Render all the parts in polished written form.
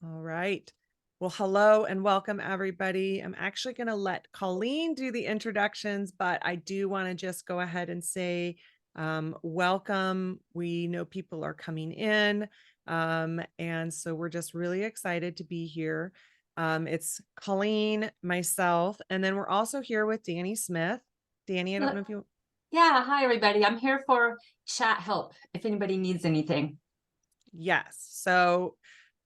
All right. Well, hello and welcome, everybody. I'm actually going to let Colleen do the introductions, but I do want to just go ahead and say welcome. We know people are coming in, and so we're just really excited to be here. It's Colleen, myself, and then we're also here with Danny Smith. Danny, I don't know if you. Yeah, hi everybody. I'm here for chat help if anybody needs anything. Yes. So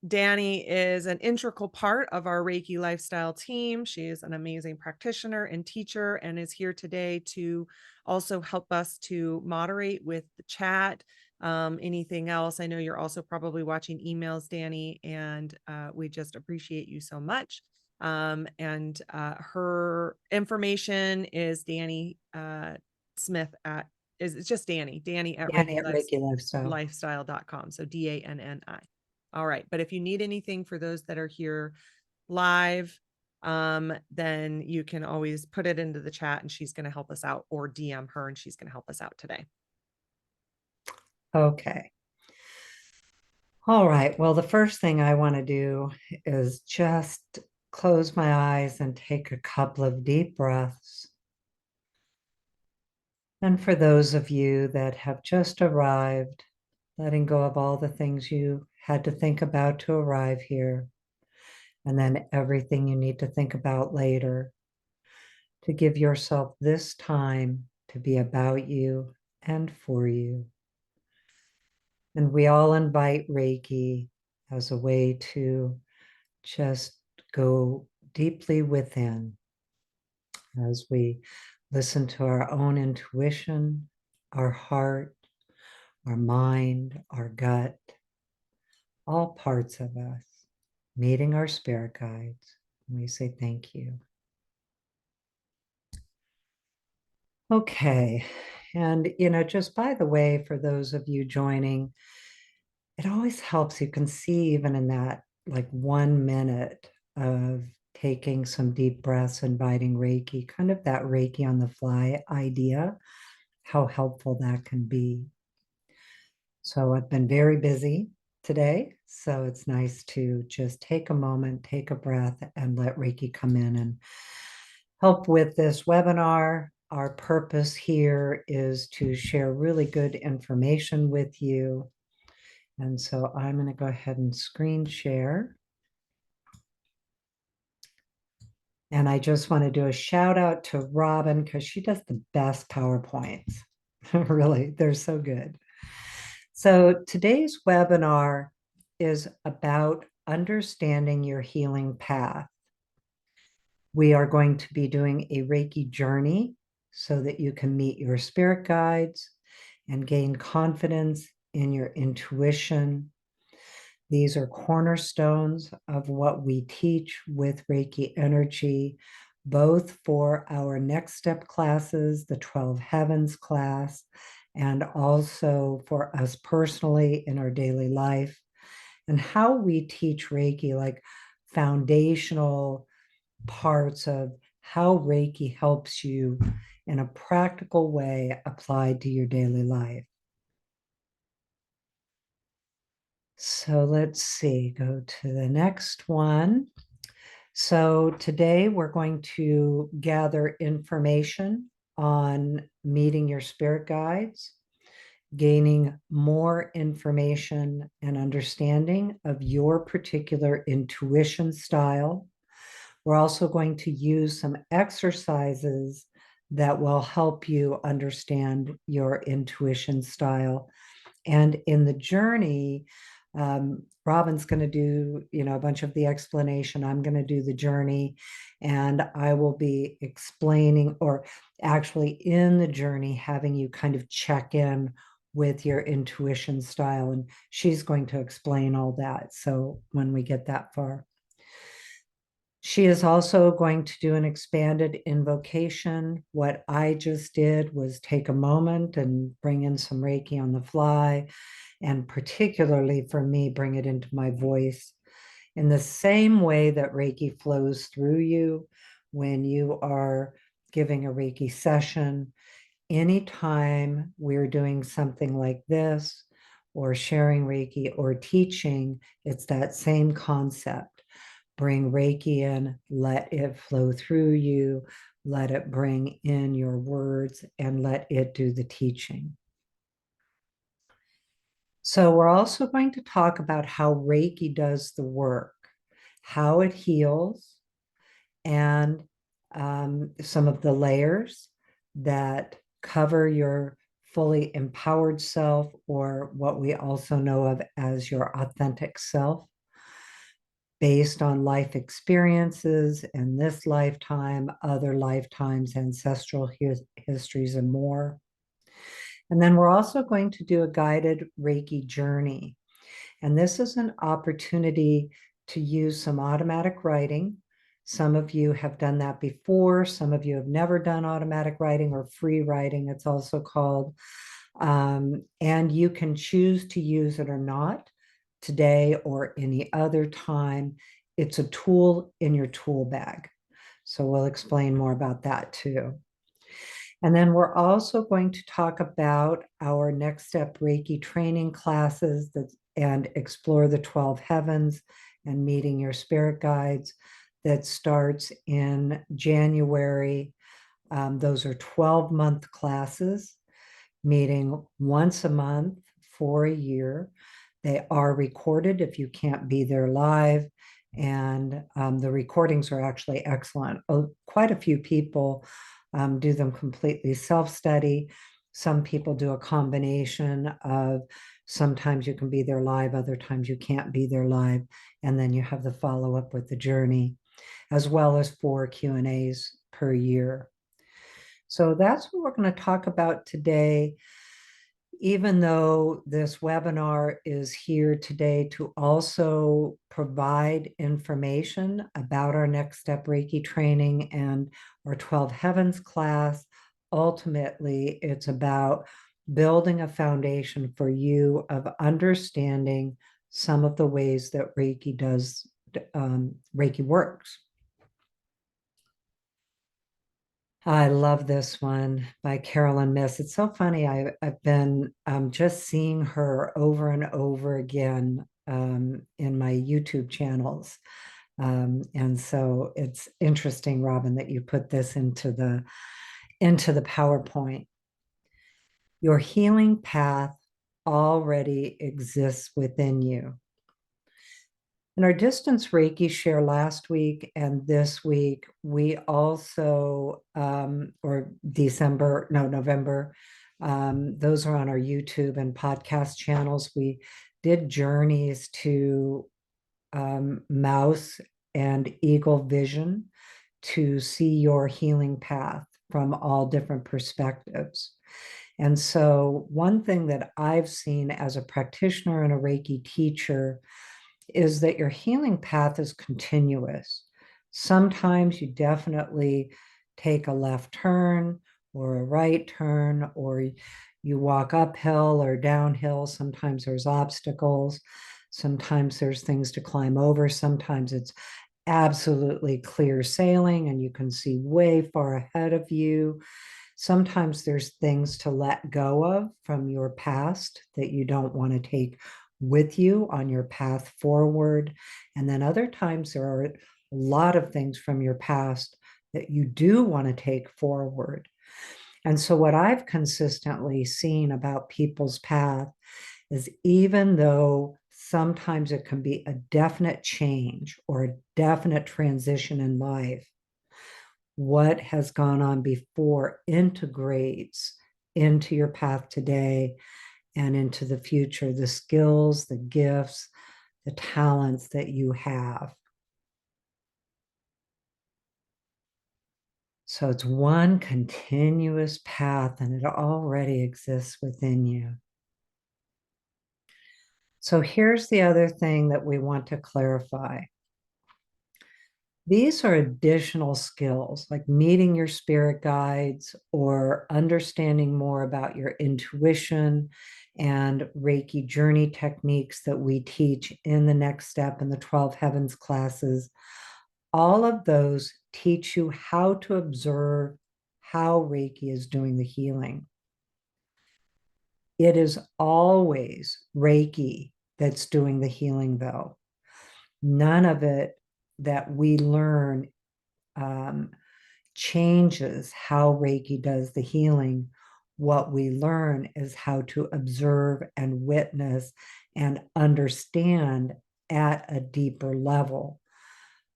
Danny is an integral part of our Reiki lifestyle team. She is an amazing practitioner and teacher and is here today to also help us to moderate with the chat. Anything else? I know you're also probably watching emails, Danny, and we just appreciate you so much. And her information is Danny Smith at is it's just Danny at Danny at Reiki Lifestyle. lifestyle.com. So DANNI. All right. But if you need anything for those that are here live, then you can always put it into the chat and she's going to help us out, or DM her and she's going to help us out today. Okay. All right. Well, the first thing I want to do is just close my eyes and take a couple of deep breaths. And for those of you that have just arrived, letting go of all the things you had to think about to arrive here, and then everything you need to think about later, to give yourself this time to be about you and for you. And we all invite Reiki as a way to just go deeply within as we listen to our own intuition, our heart, our mind, our gut, all parts of us, meeting our spirit guides. And we say thank you. Okay. And, just by the way, for those of you joining, it always helps. You can see even in that like 1 minute of taking some deep breaths, inviting Reiki, kind of that Reiki on the fly idea, how helpful that can be. So I've been very busy today. So it's nice to just take a moment, take a breath, and let Reiki come in and help with this webinar. Our purpose here is to share really good information with you. And so I'm going to go ahead and screen share. And I just want to do a shout out to Robin because she does the best PowerPoints. Really, they're so good. So today's webinar is about understanding your healing path. We are going to be doing a Reiki journey so that you can meet your spirit guides and gain confidence in your intuition. These are cornerstones of what we teach with Reiki energy, both for our next step classes, the 12 Heavens class, and also for us personally in our daily life, and how we teach Reiki, like foundational parts of how Reiki helps you in a practical way applied to your daily life. So let's see, go to the next one. So today we're going to gather information on meeting your spirit guides, gaining more information and understanding of your particular intuition style. We're also going to use some exercises that will help you understand your intuition style. And in the journey, Robin's going to do, a bunch of the explanation. I'm going to do the journey, and I will be explaining, or actually in the journey, having you kind of check in with your intuition style. And she's going to explain all that. So when we get that far. She is also going to do an expanded invocation. What I just did was take a moment and bring in some Reiki on the fly, and particularly for me, bring it into my voice in the same way that Reiki flows through you when you are giving a Reiki session. Anytime we're doing something like this, or sharing Reiki or teaching, it's that same concept. Bring Reiki in, let it flow through you, let it bring in your words, and let it do the teaching. So we're also going to talk about how Reiki does the work, how it heals, and some of the layers that cover your fully empowered self, or what we also know of as your authentic self, based on life experiences in this lifetime, other lifetimes, ancestral histories, and more. And then we're also going to do a guided Reiki journey. And this is an opportunity to use some automatic writing. Some of you have done that before. Some of you have never done automatic writing, or free writing, it's also called. And you can choose to use it or not today or any other time. It's a tool in your tool bag. So we'll explain more about that too. And then we're also going to talk about our next step Reiki training classes and explore the 12 heavens and meeting your spirit guides, that starts in January. Those are 12-month classes, meeting once a month for a year. They are recorded if you can't be there live. And the recordings are actually excellent. Quite a few people do them completely self-study. Some people do a combination of, sometimes you can be there live, other times you can't be there live. And then you have the follow-up with the journey, as well as 4 Q&As per year. So that's what we're going to talk about today. Even though this webinar is here today to also provide information about our next step Reiki training and our 12 heavens class, ultimately it's about building a foundation for you of understanding some of the ways that Reiki works. I love this one by Carolyn Miss. It's so funny. I've been just seeing her over and over again in my YouTube channels. And so it's interesting, Robin, that you put this into the PowerPoint. Your healing path already exists within you. In our distance Reiki share last week and this week, we also, or November, those are on our YouTube and podcast channels. We did journeys to mouse and eagle vision to see your healing path from all different perspectives. And so one thing that I've seen as a practitioner and a Reiki teacher is that your healing path is continuous. Sometimes you definitely take a left turn or a right turn, or you walk uphill or downhill. Sometimes there's obstacles. Sometimes there's things to climb over. Sometimes it's absolutely clear sailing and you can see way far ahead of you. Sometimes there's things to let go of from your past that you don't want to take with you on your path forward. And then other times there are a lot of things from your past that you do want to take forward. And so what I've consistently seen about people's path is, even though sometimes it can be a definite change or a definite transition in life, what has gone on before integrates into your path today and into the future, the skills, the gifts, the talents that you have. So it's one continuous path and it already exists within you. So here's the other thing that we want to clarify. These are additional skills like meeting your spirit guides or understanding more about your intuition and Reiki journey techniques that we teach in the next step in the 12 heavens classes. All of those teach you how to observe how Reiki is doing the healing. It is always Reiki that's doing the healing, though. None of it that we learn um, changes how Reiki does the healing. What we learn is how to observe and witness and understand at a deeper level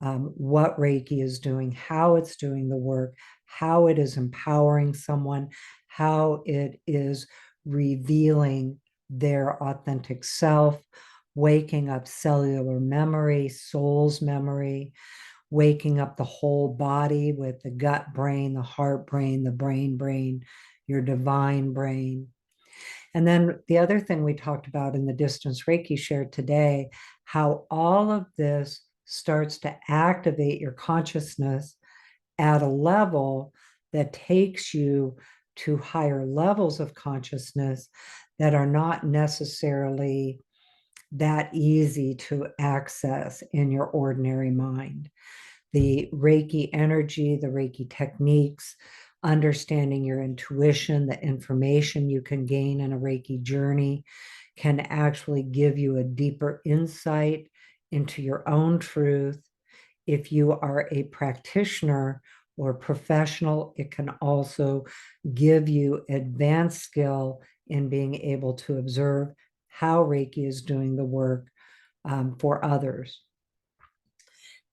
what Reiki is doing, how it's doing the work, how it is empowering someone, how it is revealing their authentic self, waking up cellular memory, soul's memory, waking up the whole body with the gut brain, the heart brain, the brain, your divine brain. And then the other thing we talked about in the distance Reiki shared today, how all of this starts to activate your consciousness at a level that takes you to higher levels of consciousness that are not necessarily that easy to access in your ordinary mind. The Reiki energy, the Reiki techniques, understanding your intuition, the information you can gain in a Reiki journey can actually give you a deeper insight into your own truth. If you are a practitioner or professional, it can also give you advanced skill in being able to observe how Reiki is doing the work for others.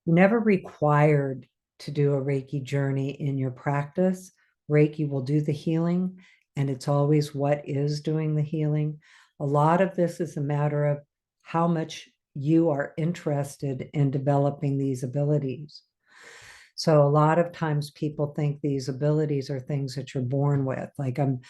You're never required to do a Reiki journey in your practice. Reiki will do the healing, and it's always what is doing the healing. A lot of this is a matter of how much you are interested in developing these abilities. So a lot of times people think these abilities are things that you're born with. Like I'm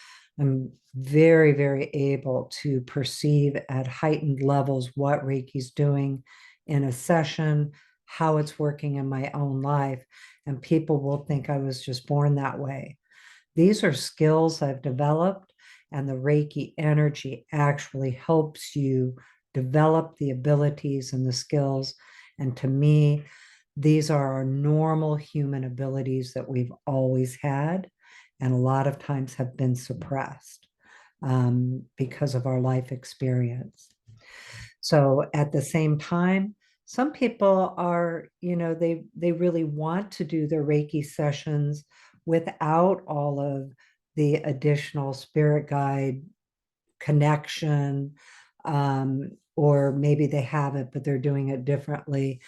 very, very able to perceive at heightened levels what Reiki's doing in a session, how it's working in my own life. And people will think I was just born that way. These are skills I've developed, and the Reiki energy actually helps you develop the abilities and the skills. And to me, these are our normal human abilities that we've always had, and a lot of times have been suppressed because of our life experience. So at the same time, some people are, they really want to do their Reiki sessions without all of the additional spirit guide connection, or maybe they have it, but they're doing it differently.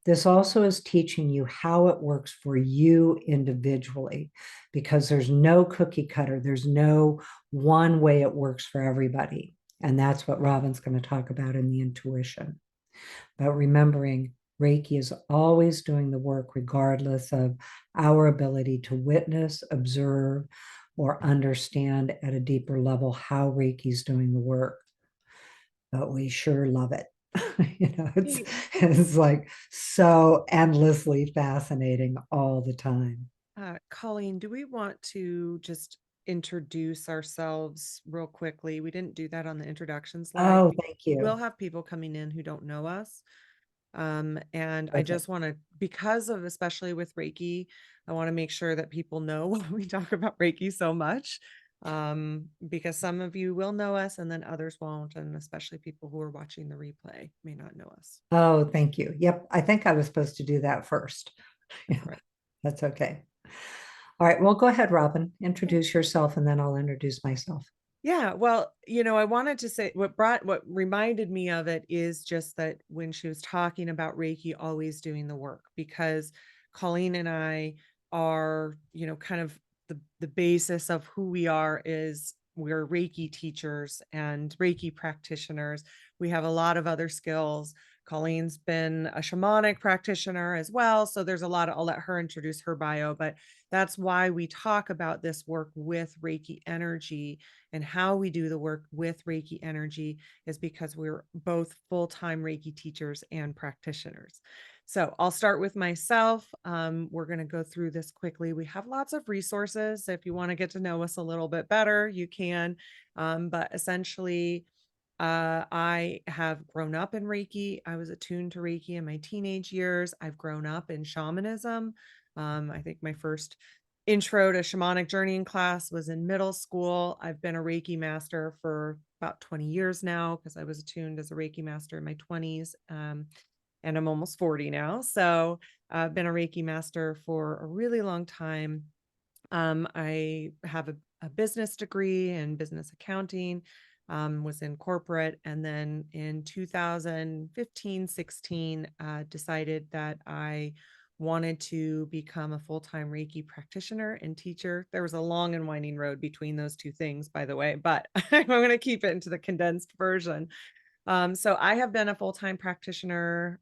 This also is teaching you how it works for you individually, because there's no cookie cutter. There's no one way it works for everybody. And that's what Robin's going to talk about in the intuition. But remembering Reiki is always doing the work, regardless of our ability to witness, observe, or understand at a deeper level how Reiki is doing the work. But we sure love it. It's like so endlessly fascinating all the time. Colleen, do we want to just introduce ourselves real quickly? We didn't do that on the introduction slide. Oh, thank We'll you. have people coming in who don't know us. And I Perfect. just want to, because of, especially with Reiki, I want to make sure that people know why we talk about Reiki so much. Because some of you will know us and then others won't. And especially people who are watching the replay may not know us. Oh, thank you. Yep. I think I was supposed to do that first. Yeah, Right. that's okay. All right. Well, go ahead, Robin. Introduce yourself and then I'll introduce myself. Yeah, well, I wanted to say what reminded me of it is just that when she was talking about Reiki always doing the work, because Colleen and I are, kind of the basis of who we are is we're Reiki teachers and Reiki practitioners. We have a lot of other skills. Colleen's been a shamanic practitioner as well. So there's a lot of, I'll let her introduce her bio, but that's why we talk about this work with Reiki energy, and how we do the work with Reiki energy is because we're both full-time Reiki teachers and practitioners. So I'll start with myself. We're going to go through this quickly. We have lots of resources. If you want to get to know us a little bit better, you can. But essentially, I have grown up in Reiki. I was attuned to Reiki in my teenage years. I've grown up in shamanism. I think my first intro to shamanic journeying class was in middle school. I've been a Reiki master for about 20 years now because I was attuned as a Reiki master in my 20s. And I'm almost 40 now. So I've been a Reiki master for a really long time. I have a business degree in business accounting, was in corporate. And then in 2015, 16, decided that I wanted to become a full-time Reiki practitioner and teacher. There was a long and winding road between those two things, by the way, but I'm going to keep it into the condensed version. So I have been a full-time practitioner,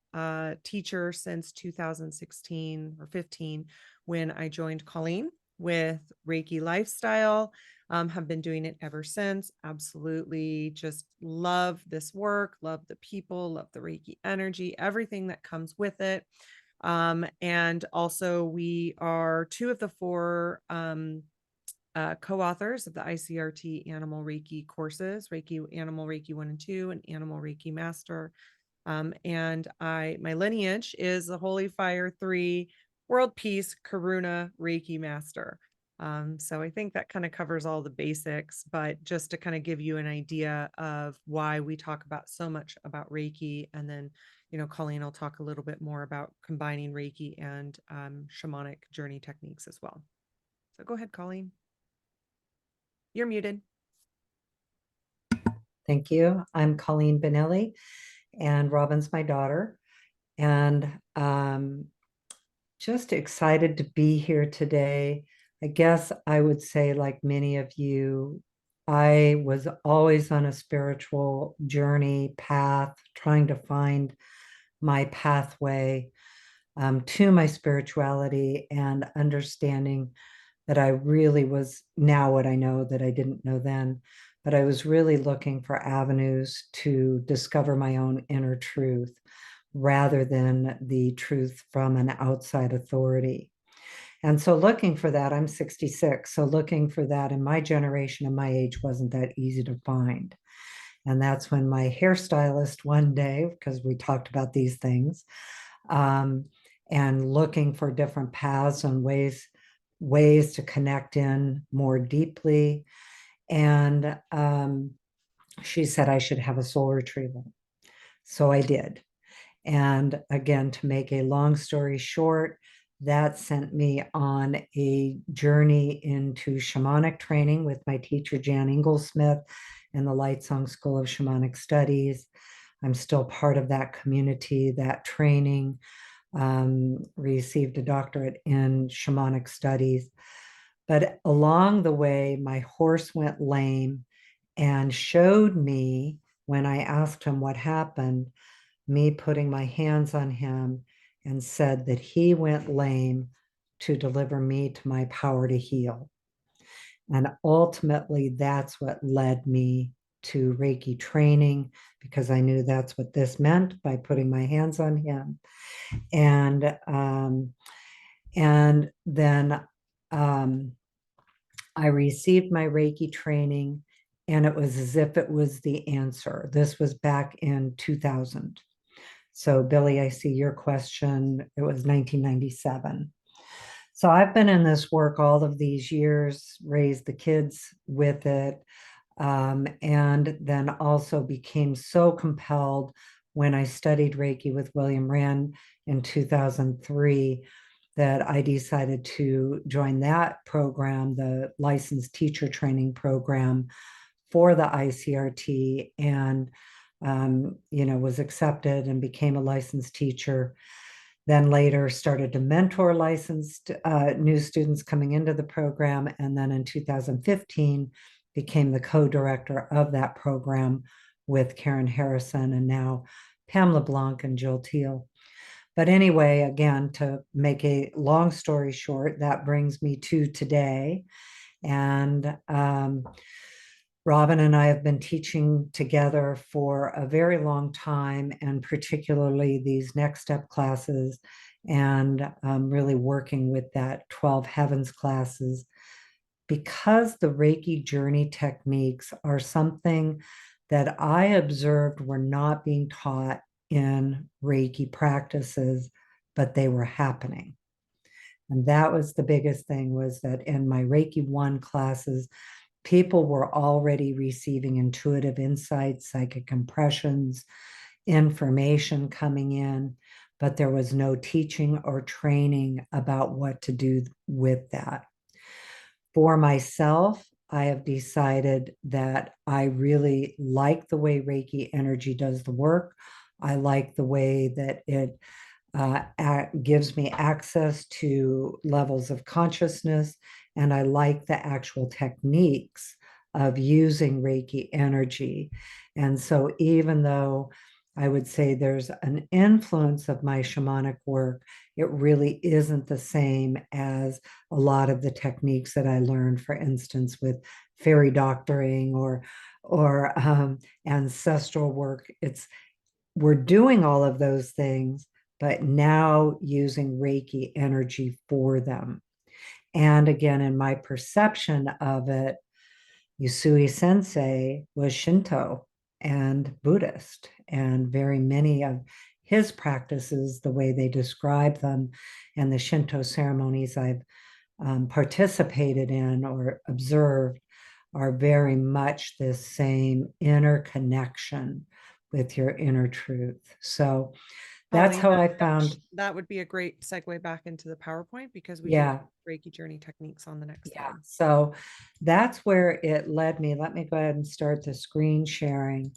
teacher since 2016 or 15 when I joined Colleen with Reiki Lifestyle. Have been doing it ever since. Absolutely just love this work, love the people, love the Reiki energy, everything that comes with it. And also we are two of the four co-authors of the ICRT Animal Reiki courses, Reiki Animal Reiki 1 and 2 and Animal Reiki Master. And my lineage is the Holy Fire 3 World Peace Karuna Reiki Master. So I think that kind of covers all the basics, but just to kind of give you an idea of why we talk about so much about Reiki. And then, Colleen will talk a little bit more about combining Reiki and shamanic journey techniques as well. So go ahead, Colleen. You're muted. Thank you. I'm Colleen Benelli, and Robin's my daughter. And just excited to be here today. I guess I would say, like many of you, I was always on a spiritual journey path, trying to find my pathway to my spirituality and understanding that I really was now what I know that I didn't know then, but I was really looking for avenues to discover my own inner truth rather than the truth from an outside authority. And so looking for that, I'm 66. So looking for that in my generation and my age wasn't that easy to find. And that's when my hairstylist one day, because we talked about these things, and looking for different paths and ways to connect in more deeply. And she said I should have a soul retrieval. So I did. And again, to make a long story short, that sent me on a journey into shamanic training with my teacher, Jan Inglesmith, in the Lightsong School of Shamanic Studies. I'm still part of that community, that training, received a doctorate in shamanic studies. But along the way, my horse went lame and showed me, when I asked him what happened, me putting my hands on him and said that he went lame to deliver me to my power to heal. And ultimately, that's what led me to Reiki training, because I knew that's what this meant by putting my hands on him. And then I received my Reiki training, and it was as if it was the answer. This was back in 2000. So, Billy, I see your question. It was 1997. So I've been in this work all of these years, raised the kids with it, and then also became so compelled when I studied Reiki with William Rand in 2003 that I decided to join that program, the licensed teacher training program for the ICRT, and was accepted and became a licensed teacher. Then later started to mentor licensed new students coming into the program. And then in 2015, became the co-director of that program with Karen Harrison and now Pam LeBlanc and Jill Teal. But anyway, again, to make a long story short, that brings me to today. And Robin and I have been teaching together for a very long time, and particularly these next step classes, and really working with that 12 heavens classes, because the Reiki journey techniques are something that I observed were not being taught in Reiki practices, but they were happening. And that was the biggest thing, was that in my Reiki 1 classes, people were already receiving intuitive insights, psychic impressions, information coming in, but there was no teaching or training about what to do with that. For myself, I have decided that I really like the way Reiki energy does the work. I like the way that it gives me access to levels of consciousness, and I like the actual techniques of using Reiki energy. And so, even though I would say there's an influence of my shamanic work, it really isn't the same as a lot of the techniques that I learned, for instance, with fairy doctoring or ancestral work. It's We're doing all of those things, but now using Reiki energy for them. And again, in my perception of it, Usui Sensei was Shinto and Buddhist, and very many of his practices, the way they describe them, and the Shinto ceremonies I've participated in or observed, are very much this same inner connection with your inner truth. So that's how I found. That would be a great segue back into the PowerPoint, because we do Yeah. Reiki Journey techniques on the next Yeah. slide. So that's where it led me. Let me go ahead and start the screen sharing.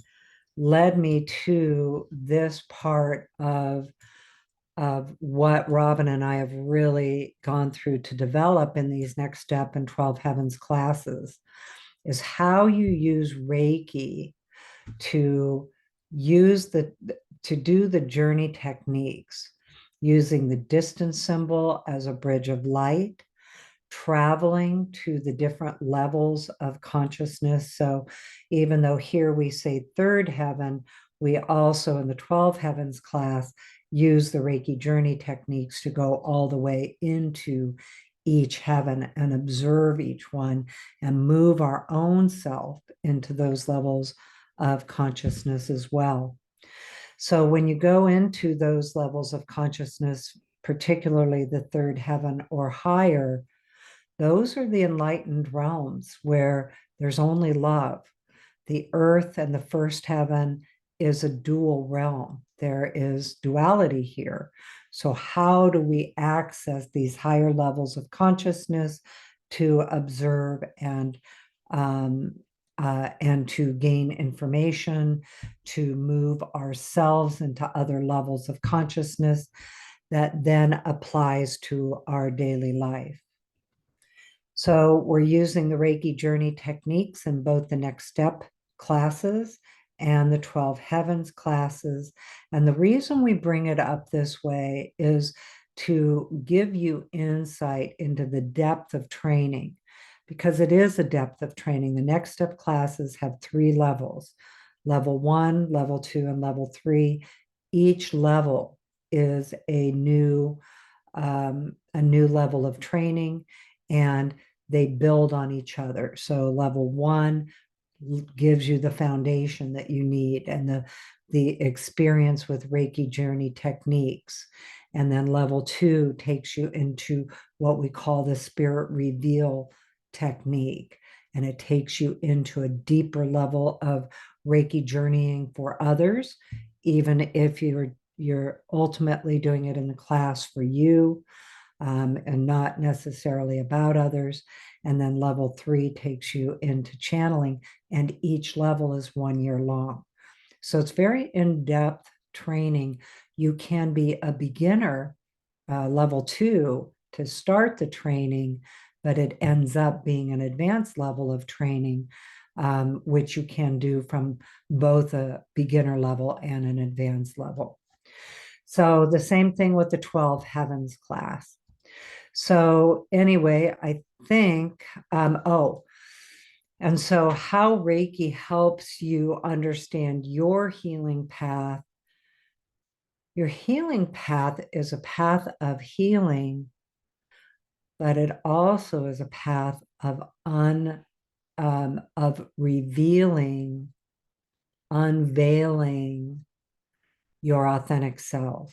Led me to this part of what Robin and I have really gone through to develop in these Next Step and 12 Heavens classes, is how you use Reiki to do the journey techniques, using the distance symbol as a bridge of light, traveling to the different levels of consciousness. So even though here we say third heaven, we also in the 12 heavens class use the Reiki journey techniques to go all the way into each heaven and observe each one and move our own self into those levels of consciousness as well. So when you go into those levels of consciousness, particularly the third heaven or higher, those are the enlightened realms where there's only love. The earth and the first heaven is a dual realm. There is duality here. So, how do we access these higher levels of consciousness to observe and to gain information, to move ourselves into other levels of consciousness that then applies to our daily life? So we're using the Reiki Journey techniques in both the Next Step classes and the 12 Heavens classes. And the reason we bring it up this way is to give you insight into the depth of training, because it is a depth of training. The Next Step classes have 3 levels: level 1, level 2, and level 3. Each level is a new level of training, and they build on each other. So level 1 gives you the foundation that you need and the experience with Reiki Journey techniques. And then level 2 takes you into what we call the Spirit Reveal technique. And it takes you into a deeper level of Reiki journeying for others, even if you're ultimately doing it in the class for you, and not necessarily about others. And then level 3 takes you into channeling, and each level is 1 year long. So it's very in-depth training. You can be a beginner, level 2, to start the training, but it ends up being an advanced level of training, which you can do from both a beginner level and an advanced level. So the same thing with the 12 Heavens class. So anyway, I think, and so how Reiki helps you understand your healing path. Your healing path is a path of healing, but it also is a path of revealing, unveiling your authentic self.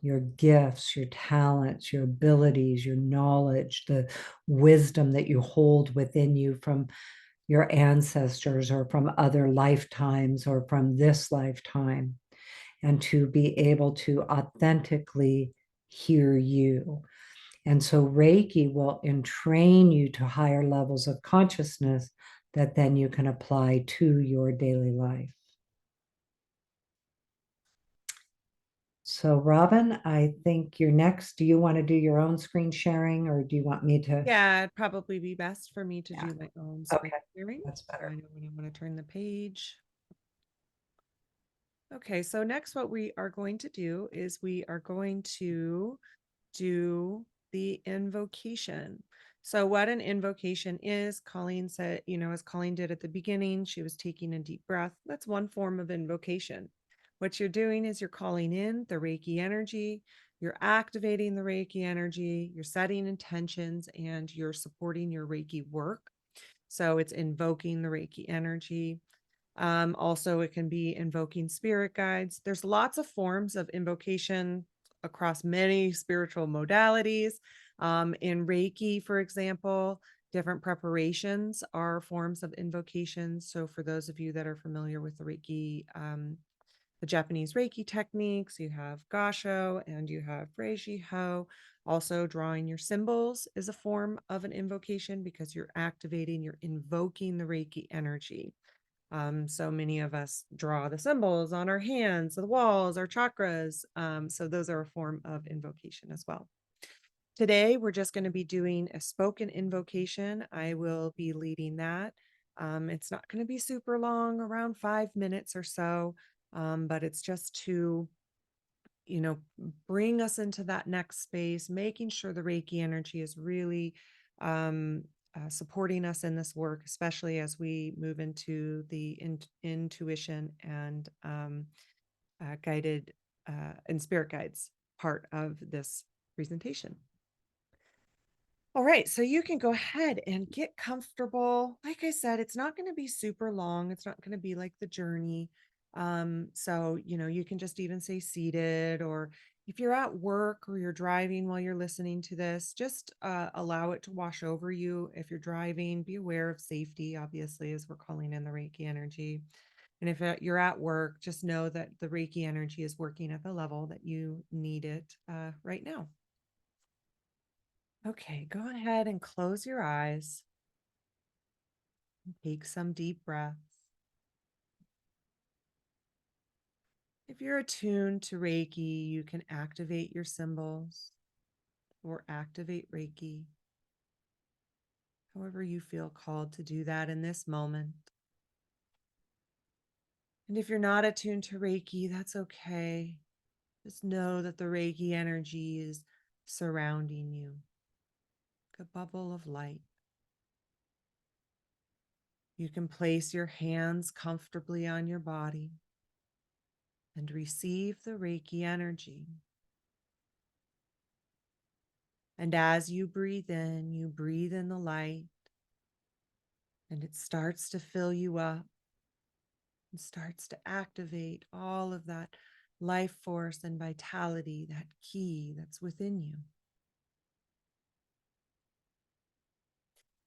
your gifts, your talents, your abilities, your knowledge, the wisdom that you hold within you from your ancestors or from other lifetimes or from this lifetime, and to be able to authentically hear you. And so Reiki will entrain you to higher levels of consciousness that then you can apply to your daily life. So Robin, I think you're next. Do you want to do your own screen sharing or do you want me to? Yeah, it'd probably be best for me to Yeah. do my own Okay, screen sharing. that's So I better. know when I want to turn the page. Okay, so next what we are going to do is we are going to do the invocation. So what an invocation is, Colleen said, as Colleen did at the beginning, she was taking a deep breath. That's one form of invocation. What you're doing is you're calling in the Reiki energy, you're activating the Reiki energy, you're setting intentions, and you're supporting your Reiki work. So it's invoking the Reiki energy. Also, it can be invoking spirit guides. There's lots of forms of invocation across many spiritual modalities. In Reiki, for example, different preparations are forms of invocation. So, for those of you that are familiar with the Reiki, the Japanese Reiki techniques, you have Gasho and you have Reiji Ho. Also, drawing your symbols is a form of an invocation because you're activating, you're invoking the Reiki energy. So many of us draw the symbols on our hands, the walls, our chakras. So those are a form of invocation as well. Today, we're just going to be doing a spoken invocation. I will be leading that. It's not going to be super long, around 5 minutes or so, but it's just to bring us into that next space, making sure the Reiki energy is really supporting us in this work, especially as we move into the intuition and guided and spirit guides part of this presentation. All right, so you can go ahead and get comfortable. Like I said, it's not going to be super long. It's not going to be like the journey. So, you can just even say seated, or if you're at work or you're driving while you're listening to this, just allow it to wash over you. If you're driving, be aware of safety, obviously, as we're calling in the Reiki energy. And if you're at work, just know that the Reiki energy is working at the level that you need it right now. Okay, go ahead and close your eyes. Take some deep breaths. If you're attuned to Reiki, you can activate your symbols or activate Reiki, however you feel called to do that in this moment. And if you're not attuned to Reiki, that's okay. Just know that the Reiki energy is surrounding you, like a bubble of light. You can place your hands comfortably on your body and receive the Reiki energy. And as you breathe in the light, and it starts to fill you up and starts to activate all of that life force and vitality, that key that's within you.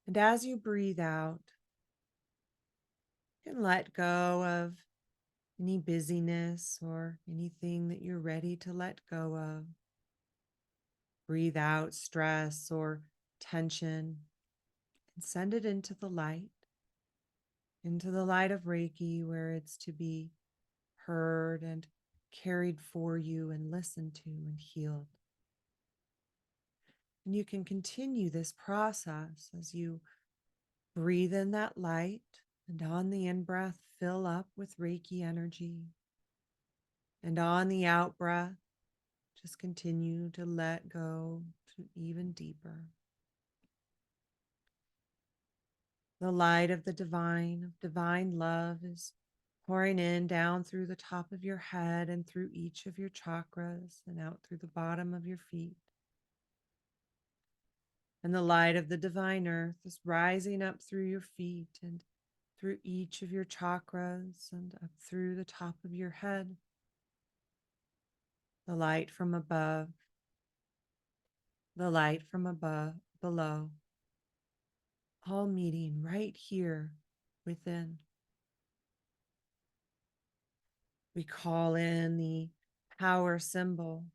And as you breathe out, you can let go of any busyness or anything that you're ready to let go of. Breathe out stress or tension and send it into the light of Reiki, where it's to be heard and carried for you and listened to and healed. And you can continue this process as you breathe in that light, and on the in breath, fill up with Reiki energy. And on the out breath, just continue to let go to even deeper. The light of the divine love is pouring in down through the top of your head and through each of your chakras and out through the bottom of your feet. And the light of the divine earth is rising up through your feet and through each of your chakras and up through the top of your head. the light from above, the light from above, below, all meeting right here within. We call in the power symbol,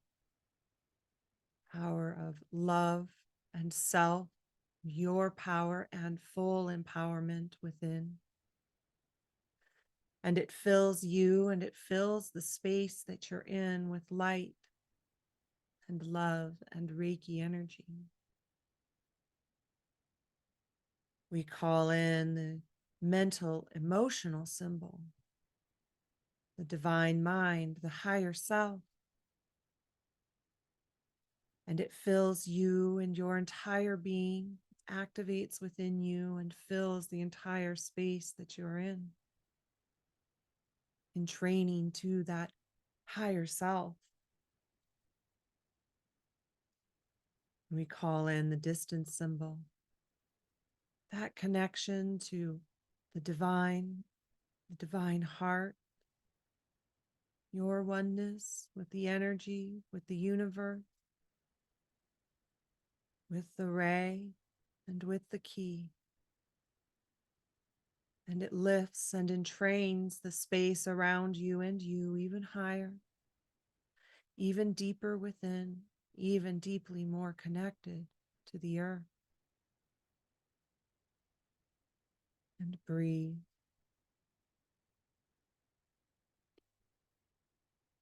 power of love and self, your power and full empowerment within. And it fills you and it fills the space that you're in with light and love and Reiki energy. We call in the mental, emotional symbol, the divine mind, the higher self. And it fills you and your entire being, activates within you and fills the entire space that you're in training to that higher self. We call in the distance symbol, that connection to the divine heart, your oneness with the energy, with the universe, with the ray, and with the key. And it lifts and entrains the space around you and you even higher, even deeper within, even deeply more connected to the earth. And breathe.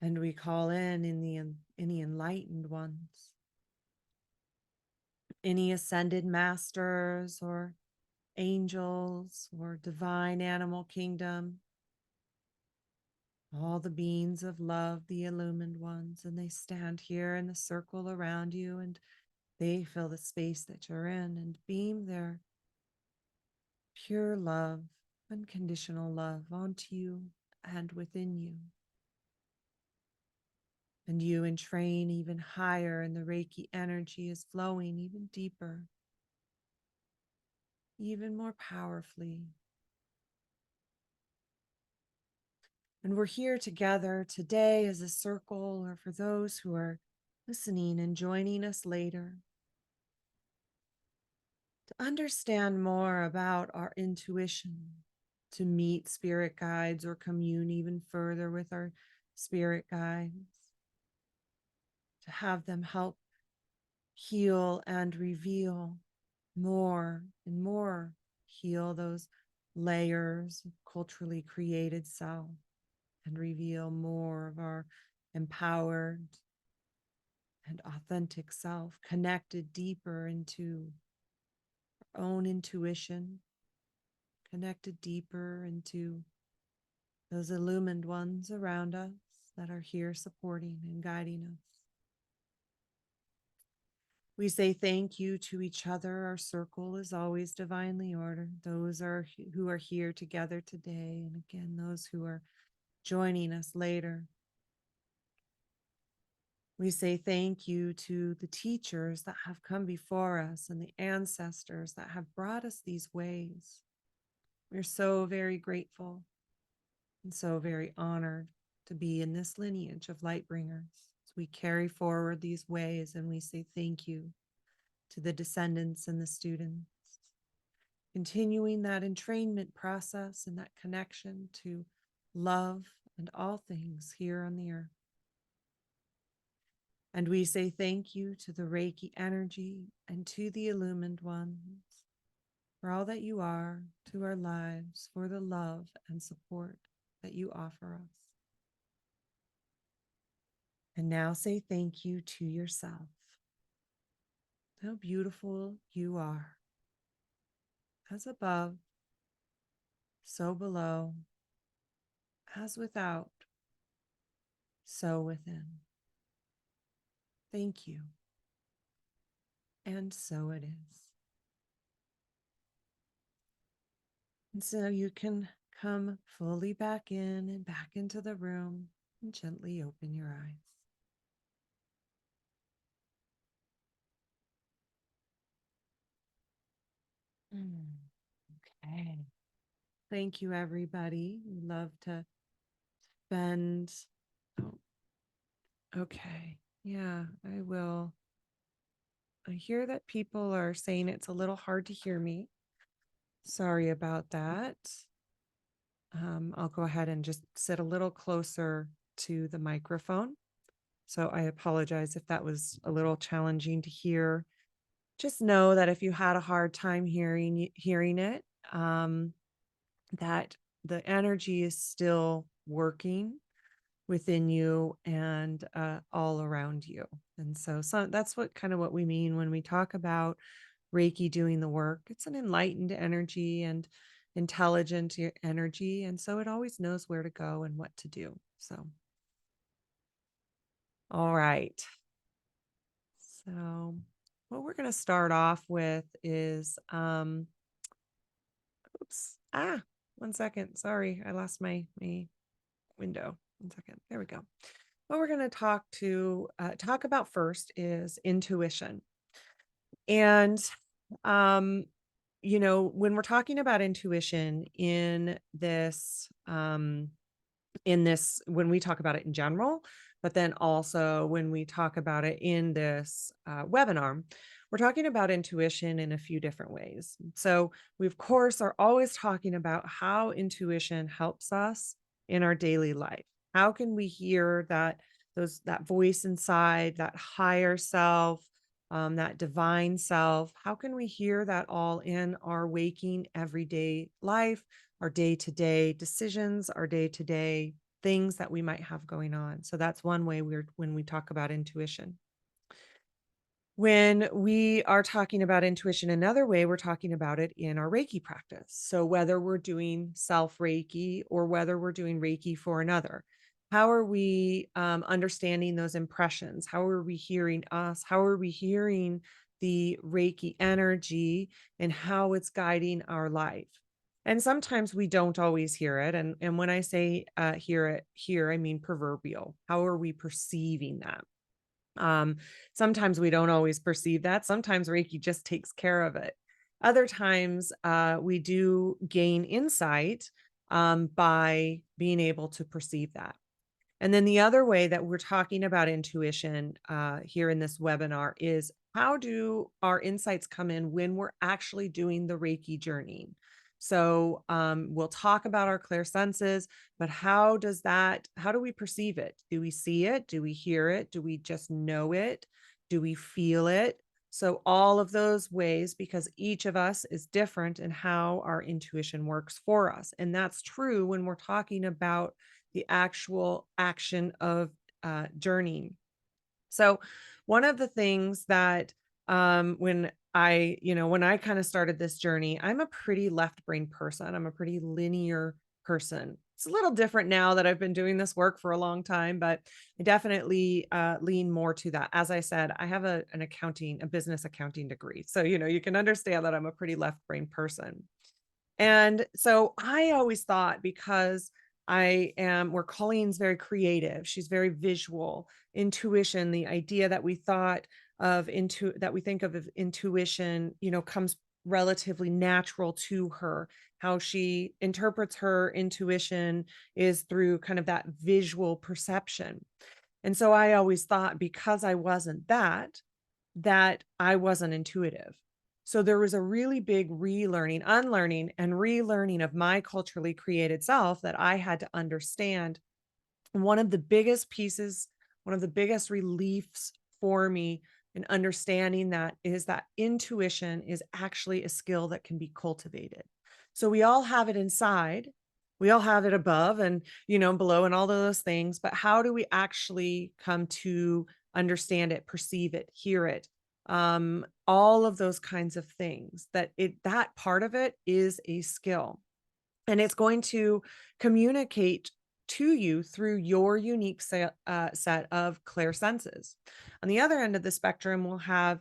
And we call in any enlightened ones, any ascended masters or angels or divine animal kingdom, all the beings of love, the illumined ones, and they stand here in the circle around you and they fill the space that you're in and beam their pure love, unconditional love onto you and within you. And you entrain even higher, and the Reiki energy is flowing even deeper, even more powerfully. And we're here together today as a circle, or for those who are listening and joining us later, to understand more about our intuition, to meet spirit guides or commune even further with our spirit guides, to have them help heal and reveal more and more, heal those layers of culturally created self and reveal more of our empowered and authentic self, connected deeper into our own intuition, connected deeper into those illumined ones around us that are here supporting and guiding us. We say thank you to each other. Our circle is always divinely ordered. Those who are here together today, and again, those who are joining us later. We say thank you to the teachers that have come before us and the ancestors that have brought us these ways. We're so very grateful and so very honored to be in this lineage of light bringers. So we carry forward these ways and we say thank you to the descendants and the students, continuing that entrainment process and that connection to love and all things here on the earth. And we say thank you to the Reiki energy and to the illumined ones for all that you are to our lives, for the love and support that you offer us. And now say thank you to yourself. How beautiful you are. As above, so below, as without, so within. Thank you. And so it is. And so you can come fully back in and back into the room and gently open your eyes. Okay. Thank you, everybody. We love to spend Okay. Yeah, I will. I hear that people are saying it's a little hard to hear me. Sorry about that. I'll go ahead and just sit a little closer to the microphone. So I apologize if that was a little challenging to hear. Just know that if you had a hard time hearing it, that the energy is still working within you and all around you. And so that's what kind of what we mean when we talk about Reiki doing the work. It's an enlightened energy and intelligent energy. And so it always knows where to go and what to do. So, all right. So, what we're going to start off with is, oops, 1 second. Sorry, I lost my window. 1 second. There we go. What we're going to talk about first is intuition. And um, when we're talking about intuition in this when we talk about it in general, but then also when we talk about it in this webinar, we're talking about intuition in a few different ways. So we of course are always talking about how intuition helps us in our daily life. How can we hear that voice inside, that higher self, that divine self? How can we hear that all in our waking everyday life, our day to day decisions, our day to day things that we might have going on? So that's one way when we talk about intuition. When we are talking about intuition, another way we're talking about it in our Reiki practice. So whether we're doing self Reiki or whether we're doing Reiki for another, how are we understanding those impressions? How are we hearing us? How are we hearing the Reiki energy and how it's guiding our life? And sometimes we don't always hear it. And when I say hear, I mean proverbial. How are we perceiving that? Um, Sometimes we don't always perceive that. Sometimes Reiki just takes care of it. Other times we do gain insight by being able to perceive that. And then the other way that we're talking about intuition here in this webinar is how do our insights come in when we're actually doing the Reiki journey? So we'll talk about our clear senses, but how do we perceive it? Do we see it? Do we hear it? Do we just know it? Do we feel it? So all of those ways, because each of us is different in how our intuition works for us. And that's true when we're talking about the actual action of journeying. So one of the things that when I kind of started this journey, I'm a pretty left brain person. I'm a pretty linear person. It's a little different now that I've been doing this work for a long time, but I definitely lean more to that. As I said, I have a business accounting degree. So, you can understand that I'm a pretty left brain person. And so I always thought because where Colleen's very creative, she's very visual, intuition, the idea that we thought that we think of intuition, comes relatively natural to her. How she interprets her intuition is through kind of that visual perception. And so I always thought because I wasn't that I wasn't intuitive. So there was a really big relearning, unlearning, and relearning of my culturally created self that I had to understand. And one of the biggest reliefs for me in understanding that is that intuition is actually a skill that can be cultivated. So we all have it inside. We all have it above and, below and all those things. But how do we actually come to understand it, perceive it, hear it? All of those kinds of things that part of it is a skill and it's going to communicate to you through your unique set of clear senses. On the other end of the spectrum, we'll have,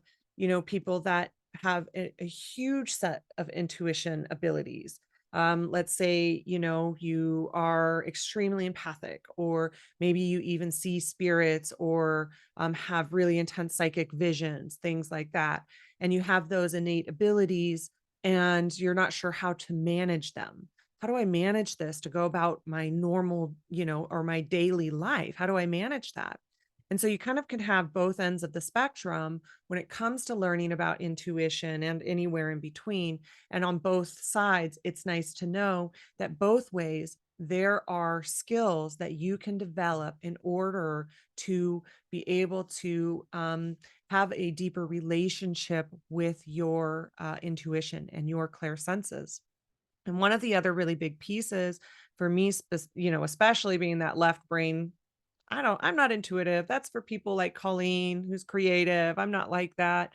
people that have a huge set of intuition abilities. Let's say, you are extremely empathic, or maybe you even see spirits or have really intense psychic visions, things like that. And you have those innate abilities and you're not sure how to manage them. How do I manage this to go about my normal, or my daily life? How do I manage that? And so you kind of can have both ends of the spectrum when it comes to learning about intuition and anywhere in between. And on both sides, it's nice to know that both ways there are skills that you can develop in order to be able to have a deeper relationship with your intuition and your clairsenses. And one of the other really big pieces for me, especially being that left brain, I'm not intuitive. That's for people like Colleen, who's creative. I'm not like that.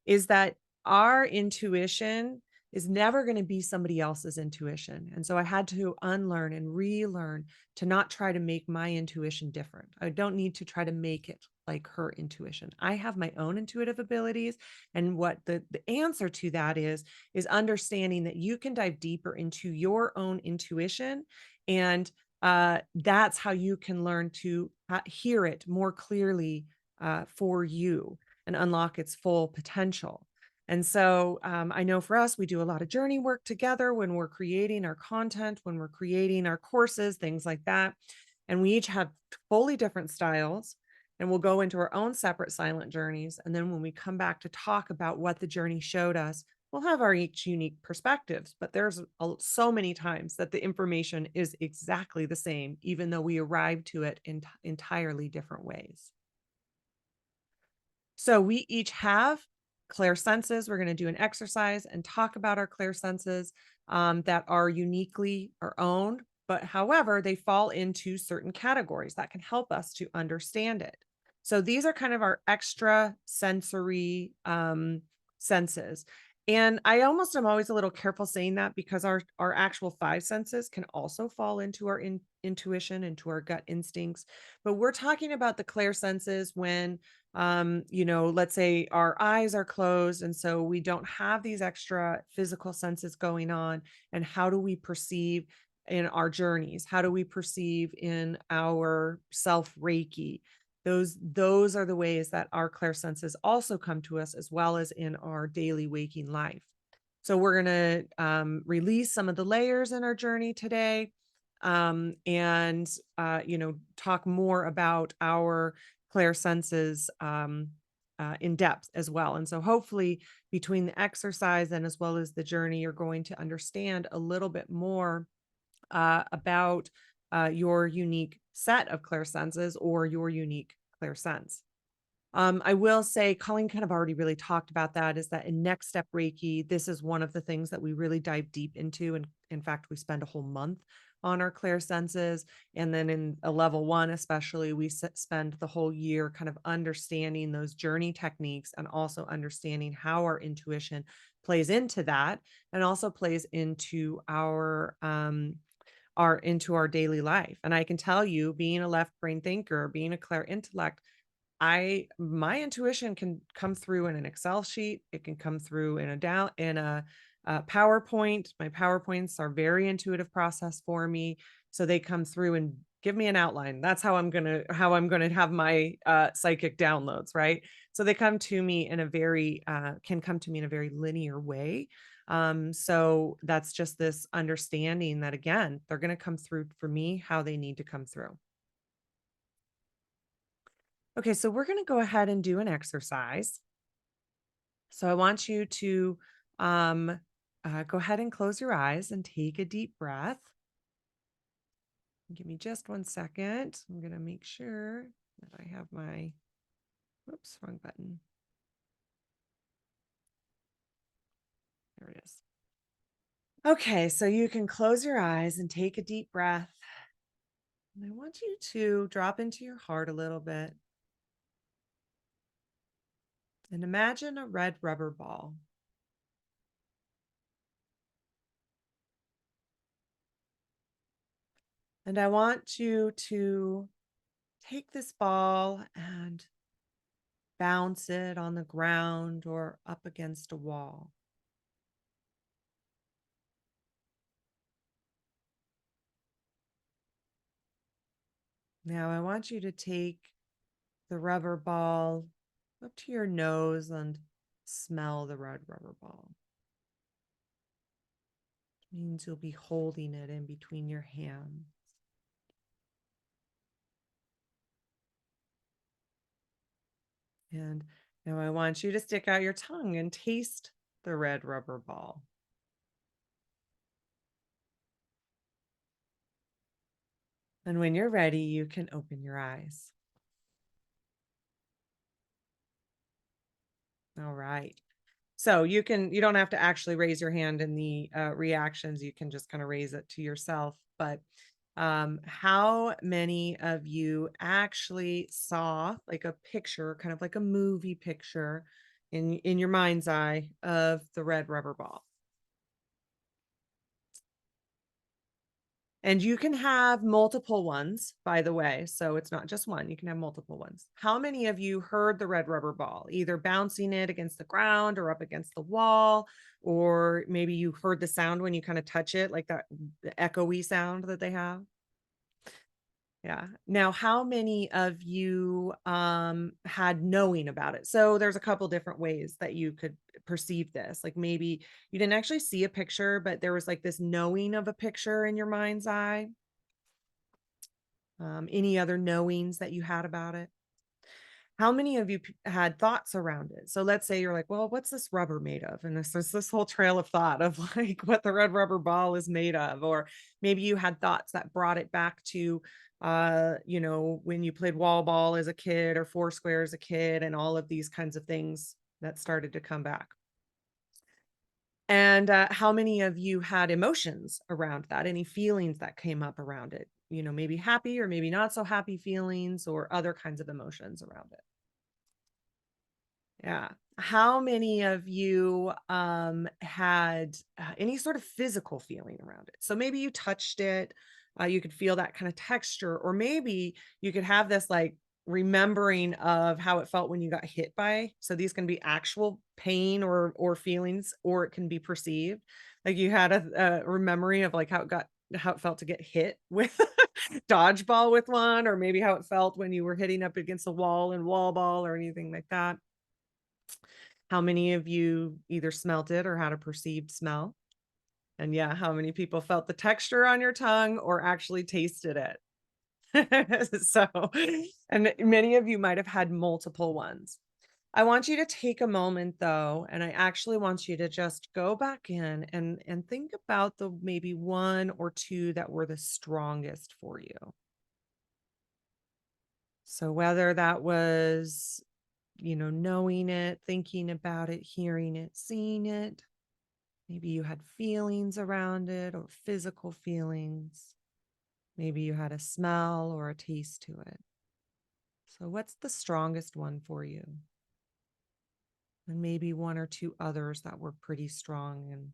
Is that our intuition is never going to be somebody else's intuition. And so I had to unlearn and relearn to not try to make my intuition different. I don't need to try to make it like her intuition. I have my own intuitive abilities. And what the answer to that is understanding that you can dive deeper into your own intuition. And that's how you can learn to hear it more clearly for you and unlock its full potential. And so I know for us, we do a lot of journey work together when we're creating our content, when we're creating our courses, things like that. And we each have fully different styles, and we'll go into our own separate silent journeys. And then when we come back to talk about what the journey showed us, we'll have our each unique perspectives. But there's so many times that the information is exactly the same, even though we arrive to it in entirely different ways. So we each have clairsenses. We're going to do an exercise and talk about our clairsenses that are uniquely our own, but however, they fall into certain categories that can help us to understand it. So these are kind of our extra sensory senses. And I almost am always a little careful saying that because our actual five senses can also fall into our intuition, into our gut instincts. But we're talking about the clairsenses when let's say our eyes are closed and so we don't have these extra physical senses going on. And how do we perceive in our journeys? How do we perceive in our self Reiki? Those are the ways that our clairsenses also come to us, as well as in our daily waking life. So we're going to release some of the layers in our journey today, and talk more about our clairsenses in depth as well. And so hopefully between the exercise and as well as the journey, you're going to understand a little bit more about your unique set of clairsenses or your unique clairsense. I will say, Colleen kind of already really talked about that, is that in Next Step Reiki, this is one of the things that we really dive deep into. And in fact, we spend a whole month on our clairsenses. And then in a level one, especially, we spend the whole year kind of understanding those journey techniques and also understanding how our intuition plays into that and also plays into our into our daily life. And I can tell you, being a left brain thinker, being a clair intellect, my intuition can come through in an Excel sheet. It can come through in a PowerPoint. My PowerPoints are very intuitive process for me. So they come through and give me an outline. That's how I'm gonna have my psychic downloads, right? So they come to me in a very can come to me in a very linear way. So that's just this understanding that again, they're gonna come through for me how they need to come through. Okay, so we're going to go ahead and do an exercise. So I want you to go ahead and close your eyes and take a deep breath. Give me just 1 second. I'm going to make sure that I have my, whoops, wrong button. There it is. Okay, so you can close your eyes and take a deep breath. And I want you to drop into your heart a little bit. And imagine a red rubber ball. And I want you to take this ball and bounce it on the ground or up against a wall. Now I want you to take the rubber ball up to your nose and smell the red rubber ball. It means you'll be holding it in between your hands. And now I want you to stick out your tongue and taste the red rubber ball. And when you're ready, you can open your eyes. All right. So you don't have to actually raise your hand in the reactions. You can just kind of raise it to yourself. But how many of you actually saw like a picture, kind of like a movie picture in your mind's eye of the red rubber ball? And you can have multiple ones, by the way. So it's not just one, you can have multiple ones. How many of you heard the red rubber ball, either bouncing it against the ground or up against the wall, or maybe you heard the sound when you kind of touch it, like that the echoey sound that they have? Yeah. Now, how many of you had knowing about it? So there's a couple different ways that you could perceive this. Like maybe you didn't actually see a picture, but there was like this knowing of a picture in your mind's eye. Any other knowings that you had about it? How many of you had thoughts around it? So let's say you're like, well, what's this rubber made of? And this whole trail of thought of like what the red rubber ball is made of. Or maybe you had thoughts that brought it back to, when you played wall ball as a kid or Foursquare as a kid, and all of these kinds of things that started to come back. And how many of you had emotions around that? Any feelings that came up around it? Maybe happy or maybe not so happy feelings or other kinds of emotions around it. Yeah. How many of you had any sort of physical feeling around it? So maybe you touched it, you could feel that kind of texture, or maybe you could have this like remembering of how it felt when you got hit by. So these can be actual pain or feelings, or it can be perceived. Like you had a memory of like how it felt to get hit with dodgeball with one, or maybe how it felt when you were hitting up against the wall in wall ball or anything like that. How many of you either smelt it or had a perceived smell? And yeah, how many people felt the texture on your tongue or actually tasted it? So, and many of you might have had multiple ones. I want you to take a moment though, and I actually want you to just go back in and think about the maybe one or two that were the strongest for you. So whether that was, knowing it, thinking about it, hearing it, seeing it, maybe you had feelings around it or physical feelings. Maybe you had a smell or a taste to it. So, what's the strongest one for you? And maybe one or two others that were pretty strong. And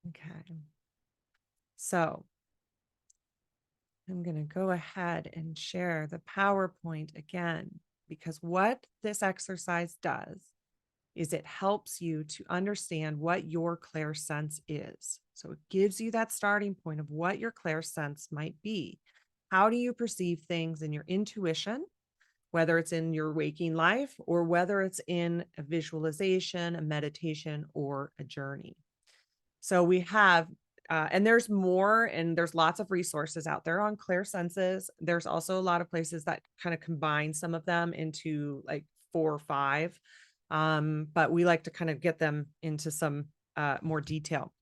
okay. So, I'm going to go ahead and share the PowerPoint again, because what this exercise does is it helps you to understand what your clairsense is. So it gives you that starting point of what your clairsense might be. How do you perceive things in your intuition, whether it's in your waking life or whether it's in a visualization, a meditation, or a journey? So we have, and there's more, and there's lots of resources out there on clairsenses. There's also a lot of places that kind of combine some of them into like 4 or 5. But we like to kind of get them into some more detail.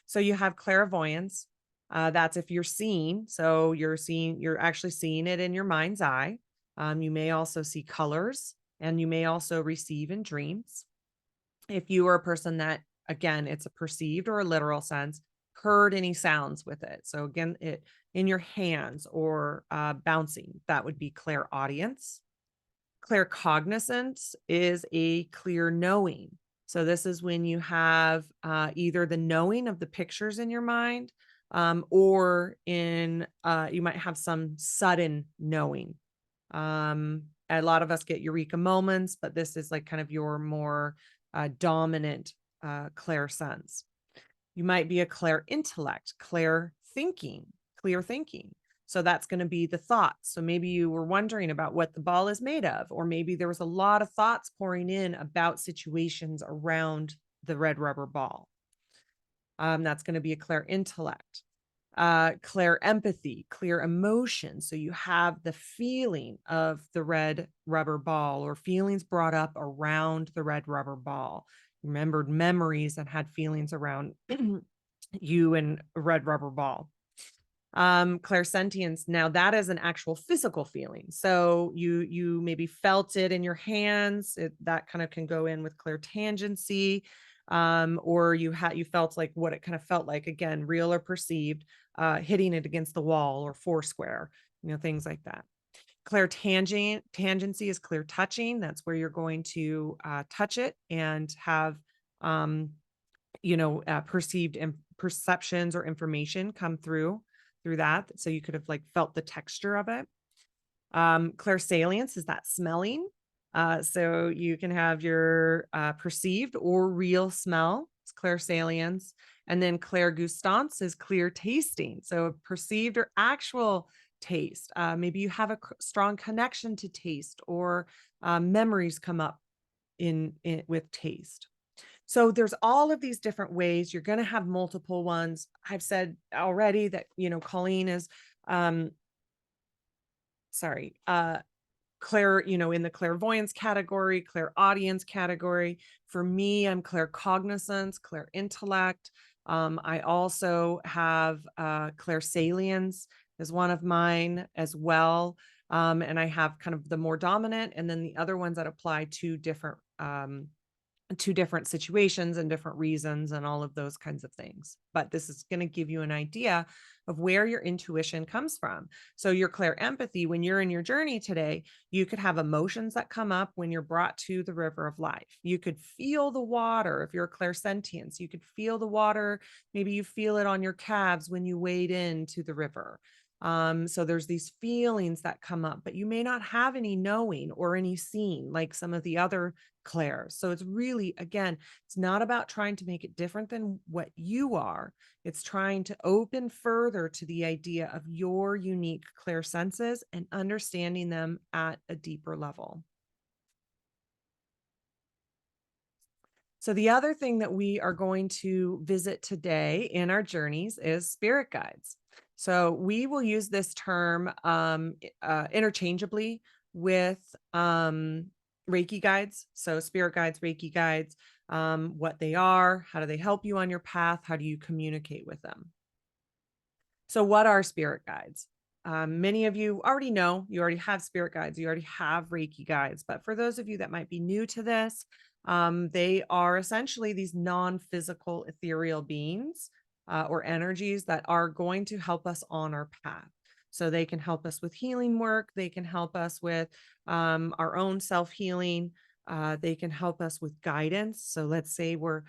So you have clairvoyance. That's if you're seeing. So you're actually seeing it in your mind's eye. You may also see colors, and you may also receive in dreams. If you are a person that, again, it's a perceived or a literal sense, heard any sounds with it. So again, it in your hands or bouncing, that would be clairaudience. Claircognizance is a clear knowing. So this is when you have either the knowing of the pictures in your mind, or you might have some sudden knowing. A lot of us get eureka moments, but this is like kind of your more dominant clairsense. You might be a clair intellect, clair thinking, clear thinking. So that's going to be the thoughts. So maybe you were wondering about what the ball is made of, or maybe there was a lot of thoughts pouring in about situations around the red rubber ball. That's going to be a clair intellect. clear empathy, clear emotion. So you have the feeling of the red rubber ball, or feelings brought up around the red rubber ball. Remembered memories and had feelings around you and a red rubber ball. Clairsentience, now that is an actual physical feeling. So you maybe felt it in your hands. That kind of can go in with clairtangency. Or you felt like what it kind of felt like, again, real or perceived, hitting it against the wall or foursquare, things like that. Tangency is clear touching. That's where you're going to touch it and have perceived perceptions or information come through that. So you could have like felt the texture of it. Clairsalience is that smelling. So you can have your perceived or real smell. It's clairsalience. And then clairgustance is clear tasting. So perceived or actual taste. Maybe you have a strong connection to taste, or memories come up in with taste. So there's all of these different ways. You're going to have multiple ones. I've said already that, Colleen is, sorry, in the clairvoyance category, clairaudience category. For me, I'm claircognizance, clairintellect. I also have clairsalience is one of mine as well. And I have kind of the more dominant, and then the other ones that apply to different situations and different reasons and all of those kinds of things. But this is going to give you an idea of where your intuition comes from. So your clair empathy, when you're in your journey today, you could have emotions that come up when you're brought to the river of life. You could feel the water. If you're a clairsentience, you could feel the water. Maybe you feel it on your calves when you wade into the river. So there's these feelings that come up, but you may not have any knowing or any seeing like some of the other clairs. So it's really, again, it's not about trying to make it different than what you are. It's trying to open further to the idea of your unique clair senses and understanding them at a deeper level. So the other thing that we are going to visit today in our journeys is spirit guides. So we will use this term interchangeably with Reiki guides. So spirit guides, Reiki guides, what they are, how do they help you on your path? How do you communicate with them? So what are spirit guides? Many of you already know, you already have spirit guides, you already have Reiki guides, but for those of you that might be new to this, they are essentially these non-physical ethereal beings or energies that are going to help us on our path. So they can help us with healing work. They can help us with our own self-healing. They can help us with guidance. So let's say we're,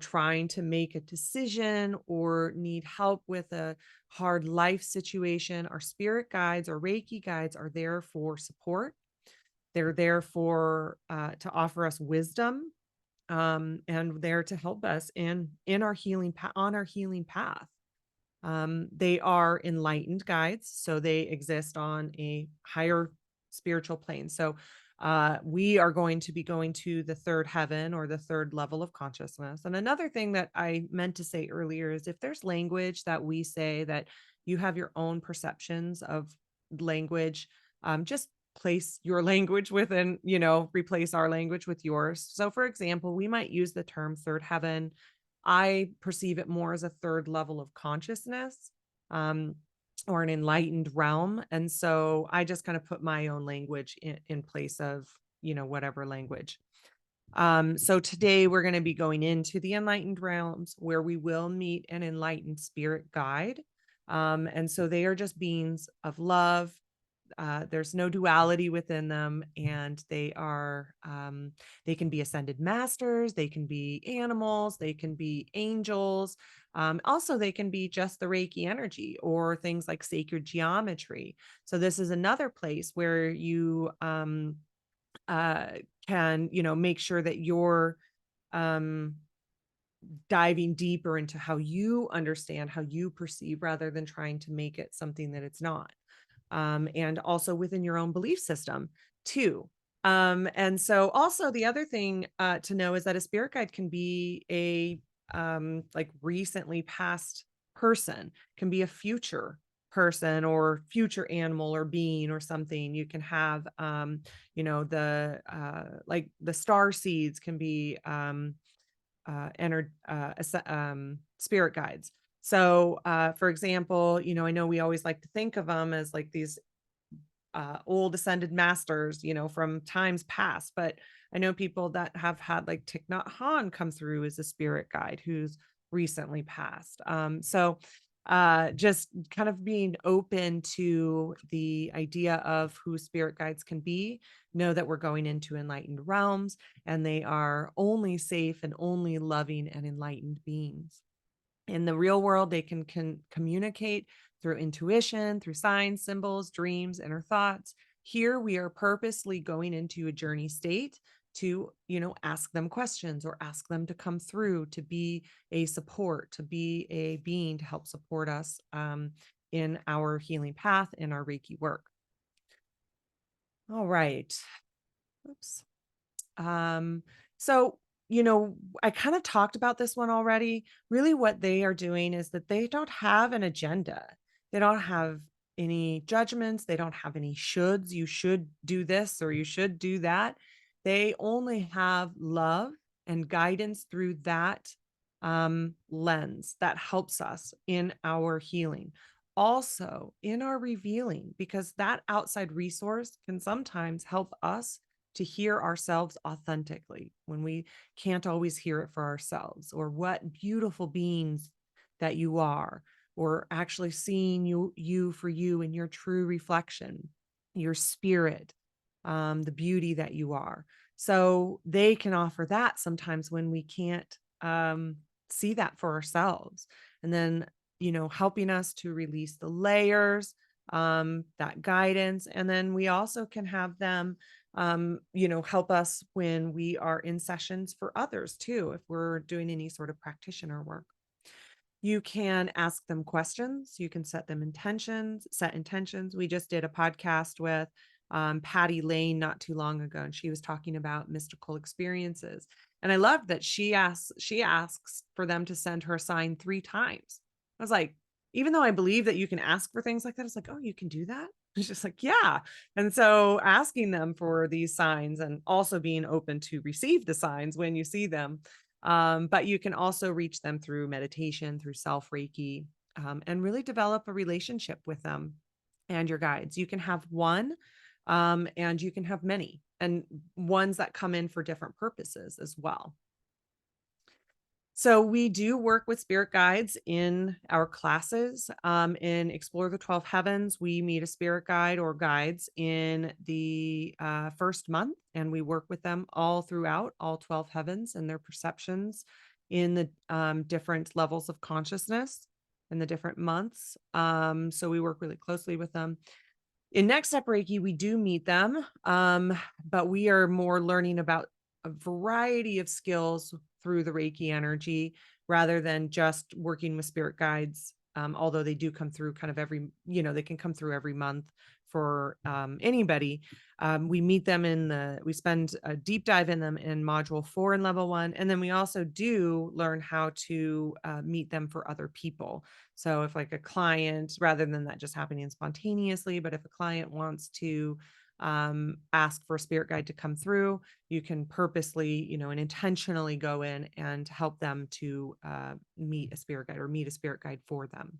trying to make a decision or need help with a hard life situation. Our spirit guides or Reiki guides are there for support. They're there for to offer us wisdom, and there to help us in our healing on our healing path. They are enlightened guides, so they exist on a higher spiritual plane. So we are going to be going to the third heaven or the third level of consciousness. And another thing that I meant to say earlier is if there's language that we say that you have your own perceptions of language, just place your language within, replace our language with yours. So for example, we might use the term third heaven. I perceive it more as a third level of consciousness, or an enlightened realm. And so I just kind of put my own language in place of, whatever language. So today we're going to be going into the enlightened realms where we will meet an enlightened spirit guide. And so they are just beings of love. There's no duality within them, and they can be ascended masters, they can be animals, they can be angels. Also, they can be just the Reiki energy or things like sacred geometry. So this is another place where you can, make sure that you're diving deeper into how you understand, how you perceive, rather than trying to make it something that it's not. And also within your own belief system too. And so also the other thing to know is that a spirit guide can be a like recently passed person, can be a future person or future animal or being or something. You can have, like the star seeds can be spirit guides. So, for example, I know we always like to think of them as like these old ascended masters, from times past. But I know people that have had like Thich Nhat Hanh come through as a spirit guide who's recently passed. Just kind of being open to the idea of who spirit guides can be, know that we're going into enlightened realms and they are only safe and only loving and enlightened beings. In the real world, they can communicate through intuition, through signs, symbols, dreams, inner thoughts. Here, we are purposely going into a journey state to, ask them questions or ask them to come through to be a support, to be a being to help support us in our healing path, in our Reiki work. All right. Oops. So, I kind of talked about this one already. Really, what they are doing is that they don't have an agenda. They don't have any judgments. They don't have any shoulds. You should do this or you should do that. They only have love and guidance through that lens that helps us in our healing. Also, in our revealing, because that outside resource can sometimes help us to hear ourselves authentically when we can't always hear it for ourselves, or what beautiful beings that you are, or actually seeing you for you in your true reflection, your spirit, the beauty that you are. So they can offer that sometimes when we can't see that for ourselves. And then, helping us to release the layers, that guidance. And then we also can have them help us when we are in sessions for others too, if we're doing any sort of practitioner work. You can ask them questions. You can set intentions. We just did a podcast with Patty Lane not too long ago, and she was talking about mystical experiences. And I love that she asks for them to send her a sign 3 times. I was like, even though I believe that you can ask for things like that, it's like, oh, you can do that? It's just like, yeah. And so asking them for these signs and also being open to receive the signs when you see them. But you can also reach them through meditation, through self Reiki, and really develop a relationship with them and your guides. You can have one, and you can have many, and ones that come in for different purposes as well. So we do work with spirit guides in our classes. In Explore the 12 Heavens, we meet a spirit guide or guides in the first month, and we work with them all throughout all 12 heavens and their perceptions in the different levels of consciousness in the different months. So we work really closely with them. In Next Step Reiki, we do meet them, but we are more learning about a variety of skills through the Reiki energy rather than just working with spirit guides. Although they do come through kind of they can come through every month for anybody. We meet them we spend a deep dive in them in module 4 in level 1. And then we also do learn how to meet them for other people. So if like a client, rather than that just happening spontaneously, but if a client wants to ask for a spirit guide to come through, you can purposely, and intentionally go in and help them to meet a spirit guide or meet a spirit guide for them.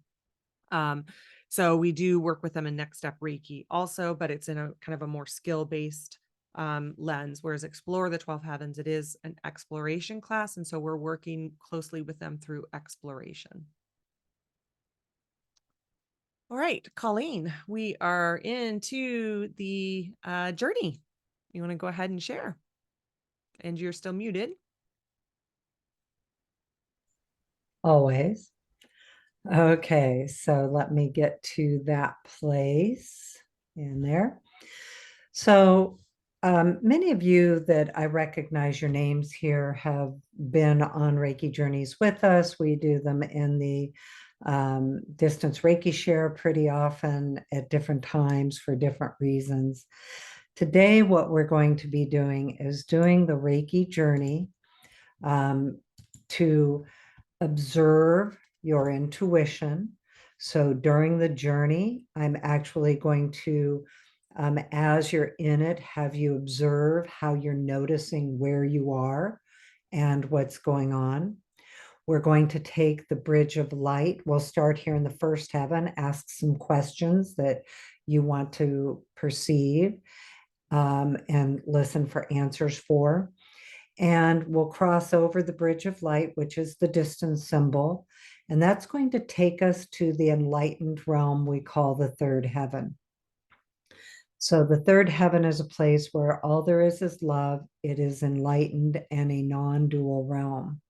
So we do work with them in Next Step Reiki also, but it's in a kind of a more skill-based lens, whereas Explore the 12 Heavens, it is an exploration class. And so we're working closely with them through exploration. All right, Colleen, we are into the journey. You want to go ahead and share? And you're still muted. Always. Okay, so let me get to that place in there. So many of you that I recognize your names here have been on Reiki journeys with us. We do them in the distance Reiki share pretty often at different times for different reasons. Today, what we're going to be doing is doing the Reiki journey to observe your intuition. So during the journey, I'm actually going to, as you're in it, have you observe how you're noticing where you are and what's going on. We're going to take the bridge of light. We'll start here in the first heaven, ask some questions that you want to perceive, and listen for answers for. And we'll cross over the bridge of light, which is the distance symbol. And that's going to take us to the enlightened realm we call the third heaven. So the third heaven is a place where all there is love. It is enlightened and a non-dual realm.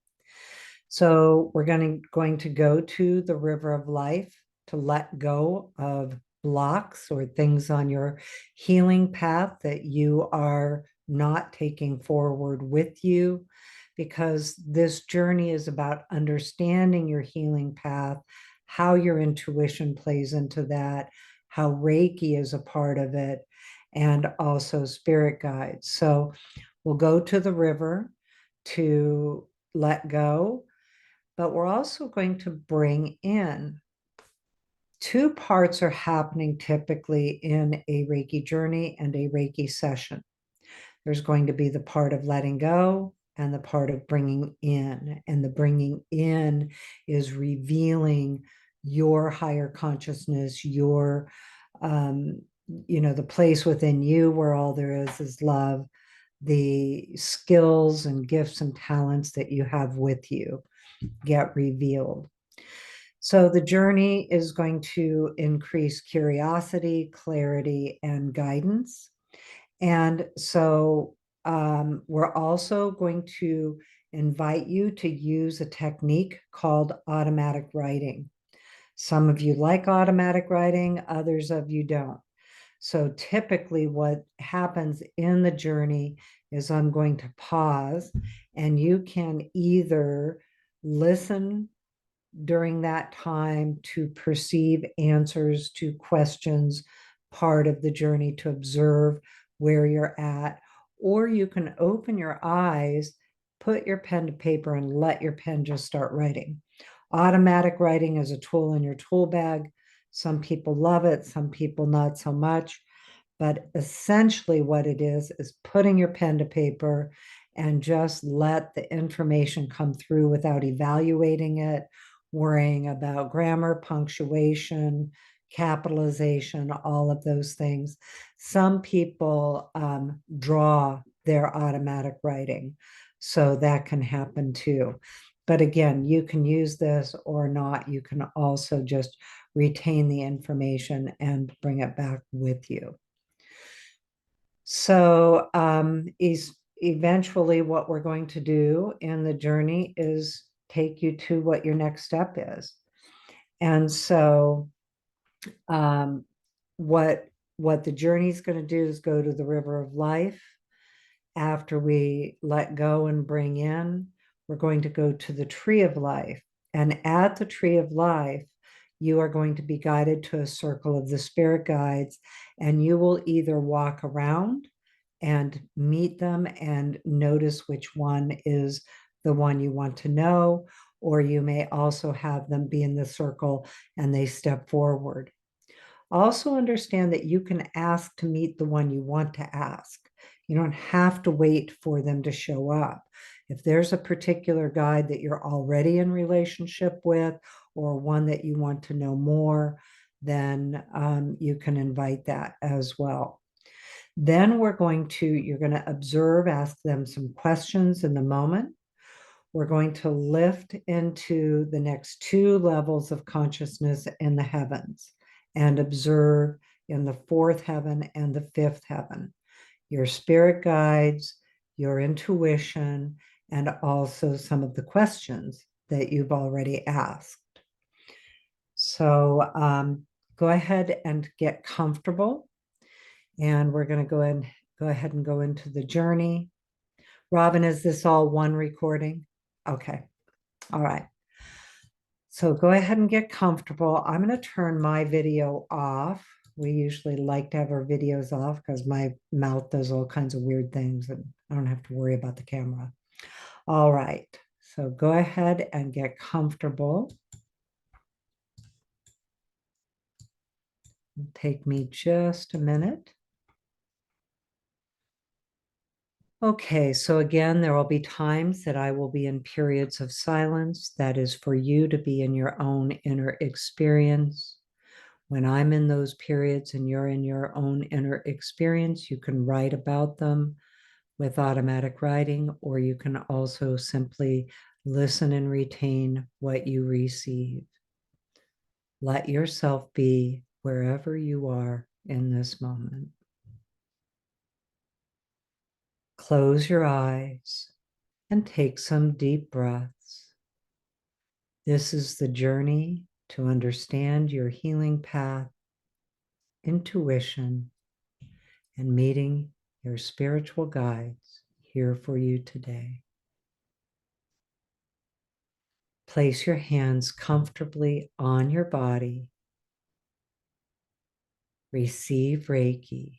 So we're going to go to the river of life to let go of blocks or things on your healing path that you are not taking forward with you, because this journey is about understanding your healing path, how your intuition plays into that, how Reiki is a part of it, and also spirit guides. So we'll go to the river to let go, but we're also going to bring in two parts are happening typically in a Reiki journey and a Reiki session. There's going to be the part of letting go and the part of bringing in. And the bringing in is revealing your higher consciousness, your, the place within you where all there is love, the skills and gifts and talents that you have with you get revealed. So the journey is going to increase curiosity, clarity, and guidance. And so we're also going to invite you to use a technique called automatic writing. Some of you like automatic writing, others of you don't. So typically what happens in the journey is I'm going to pause, and you can either listen during that time to perceive answers to questions, part of the journey to observe where you're at, or you can open your eyes, put your pen to paper, and let your pen just start writing. Automatic writing is a tool in your tool bag. Some people love it, some people not so much. But essentially, what it is putting your pen to paper and just let the information come through without evaluating it, worrying about grammar, punctuation, capitalization, all of those things. Some people draw their automatic writing, so that can happen too. But again, you can use this or not. You can also just retain the information and bring it back with you. So is eventually what we're going to do in the journey is take you to what your next step is. And so what the journey is going to do is go to the river of life. After we let go and bring in, we're going to go to the tree of life. And at the tree of life, you are going to be guided to a circle of the spirit guides, and you will either walk around and meet them and notice which one is the one you want to know, or you may also have them be in the circle and they step forward. Also understand that you can ask to meet the one you want to ask. You don't have to wait for them to show up. If there's a particular guide that you're already in relationship with, or one that you want to know more, then you can invite that as well. Then you're going to observe, ask them some questions in the moment. We're going to lift into the next two levels of consciousness in the heavens and observe in the fourth heaven and the fifth heaven your spirit guides, your intuition, and also some of the questions that you've already asked. So go ahead and get comfortable. And we're going to go ahead and go into the journey. Robin, is this all one recording? Okay. All right. So go ahead and get comfortable. I'm going to turn my video off. We usually like to have our videos off because my mouth does all kinds of weird things and I don't have to worry about the camera. All right. So go ahead and get comfortable. Take me just a minute. Okay, so again, there will be times that I will be in periods of silence. That is for you to be in your own inner experience. When I'm in those periods and you're in your own inner experience, you can write about them with automatic writing, or you can also simply listen and retain what you receive. Let yourself be wherever you are in this moment. Close your eyes and take some deep breaths. This is the journey to understand your healing path, intuition, and meeting your spiritual guides here for you today. Place your hands comfortably on your body. Receive Reiki.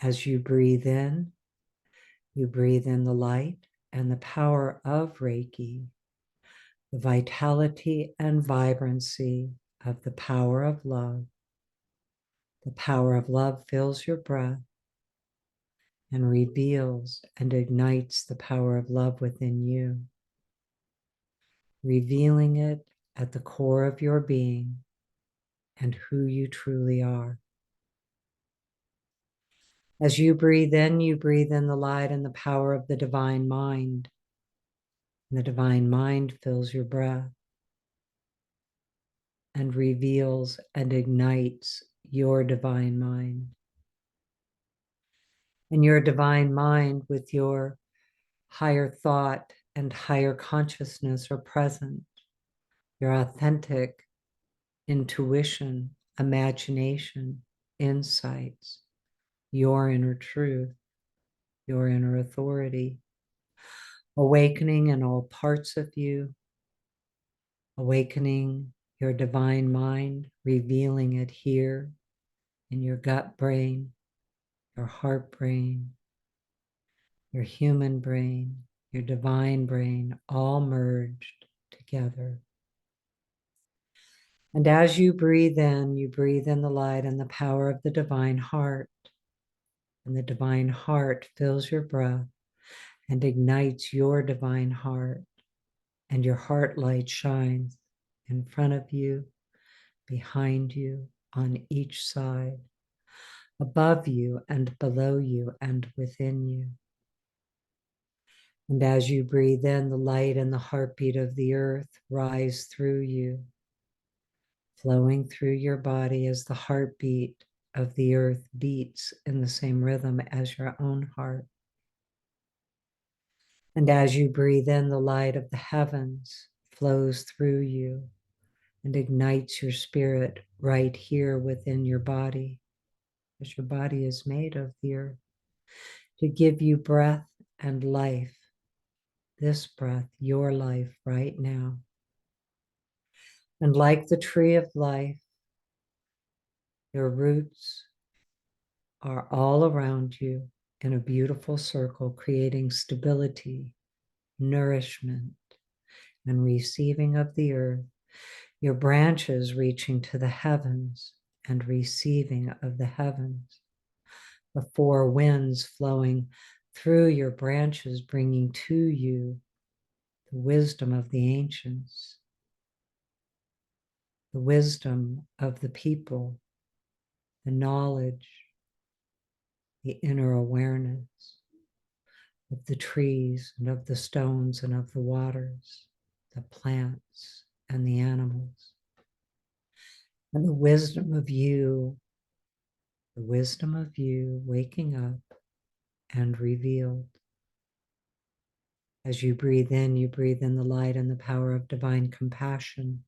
As you breathe in the light and the power of Reiki, the vitality and vibrancy of the power of love. The power of love fills your breath and reveals and ignites the power of love within you, revealing it at the core of your being and who you truly are. As you breathe in the light and the power of the divine mind. And the divine mind fills your breath and reveals and ignites your divine mind. And your divine mind with your higher thought and higher consciousness are present. Your authentic intuition, imagination, insights, your inner truth, your inner authority, awakening in all parts of you, awakening your divine mind, revealing it here in your gut brain, your heart brain, your human brain, your divine brain, all merged together. And as you breathe in the light and the power of the divine heart. And the divine heart fills your breath and ignites your divine heart. And your heart light shines in front of you, behind you, on each side, above you and below you and within you. And as you breathe in, the light and the heartbeat of the earth rise through you, flowing through your body as the heartbeat of the earth beats in the same rhythm as your own heart. And as you breathe in, the light of the heavens flows through you and ignites your spirit right here within your body, as your body is made of the earth, to give you breath and life. This breath, your life right now. And like the tree of life, your roots are all around you in a beautiful circle, creating stability, nourishment, and receiving of the earth. Your branches reaching to the heavens and receiving of the heavens. The four winds flowing through your branches, bringing to you the wisdom of the ancients, the wisdom of the people, the knowledge, the inner awareness of the trees and of the stones and of the waters, the plants and the animals, and the wisdom of you waking up and revealed. As you breathe in the light and the power of divine compassion.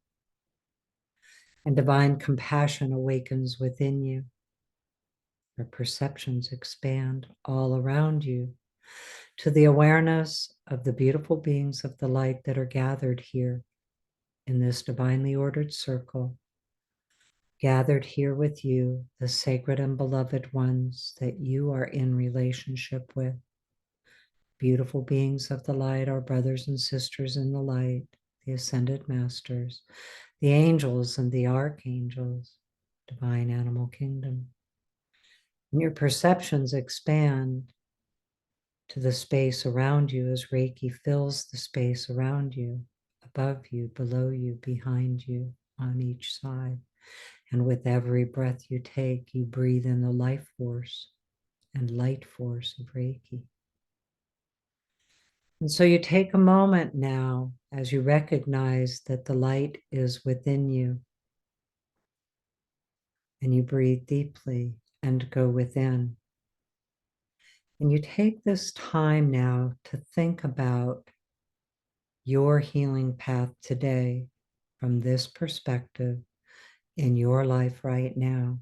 And divine compassion awakens within you. Your perceptions expand all around you to the awareness of the beautiful beings of the light that are gathered here in this divinely ordered circle, gathered here with you, the sacred and beloved ones that you are in relationship with. Beautiful beings of the light, our brothers and sisters in the light, the ascended masters, the angels and the archangels, divine animal kingdom. And your perceptions expand to the space around you as Reiki fills the space around you, above you, below you, behind you, on each side. And with every breath you take, you breathe in the life force and light force of Reiki. And so you take a moment now as you recognize that the light is within you, and you breathe deeply and go within. And you take this time now to think about your healing path today from this perspective in your life right now.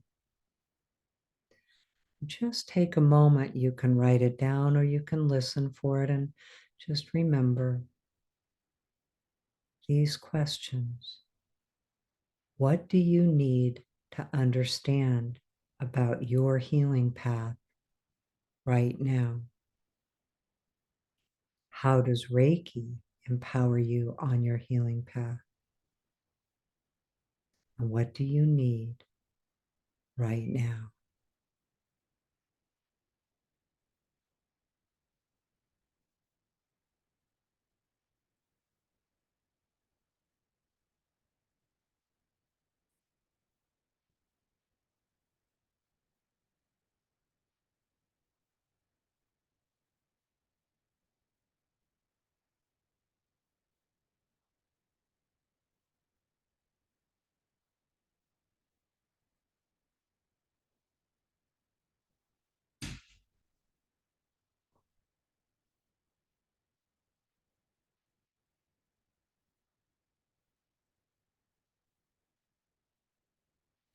Just take a moment. You can write it down or you can listen for it, and just remember these questions. What do you need to understand about your healing path right now? How does Reiki empower you on your healing path? And what do you need right now?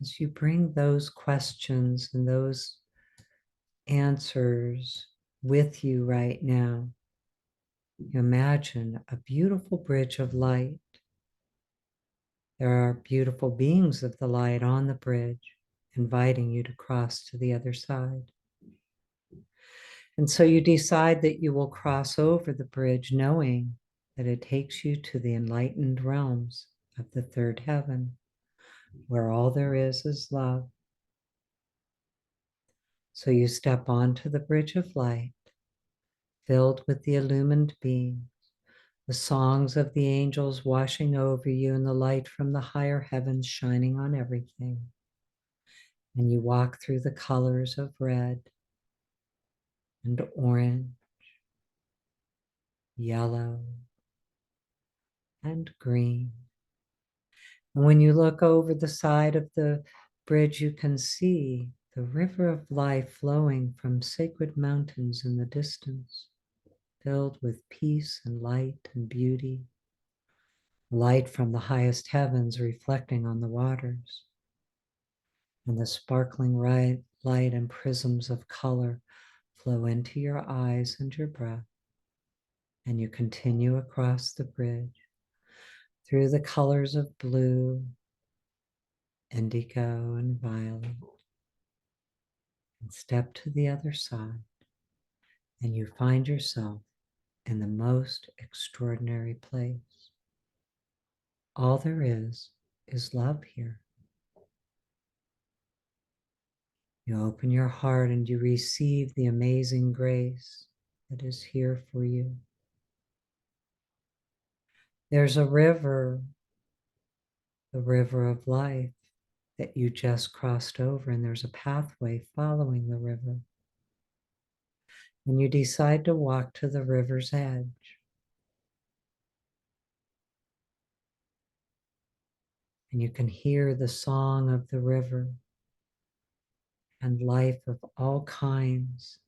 As you bring those questions and those answers with you right now, you imagine a beautiful bridge of light. There are beautiful beings of the light on the bridge, inviting you to cross to the other side. And so you decide that you will cross over the bridge, knowing that it takes you to the enlightened realms of the third heaven, where all there is love. So you step onto the bridge of light, filled with the illumined beings, the songs of the angels washing over you, and the light from the higher heavens shining on everything. And you walk through the colors of red and orange, yellow, and green. And when you look over the side of the bridge, you can see the river of life flowing from sacred mountains in the distance, filled with peace and light and beauty. Light from the highest heavens reflecting on the waters. And the sparkling light and prisms of color flow into your eyes and your breath. And you continue across the bridge through the colors of blue, indigo, and violet, and step to the other side. And you find yourself in the most extraordinary place. All there is love here. You open your heart and you receive the amazing grace that is here for you. There's a river, the river of life that you just crossed over, and there's a pathway following the river. And you decide to walk to the river's edge. And you can hear the song of the river and life of all kinds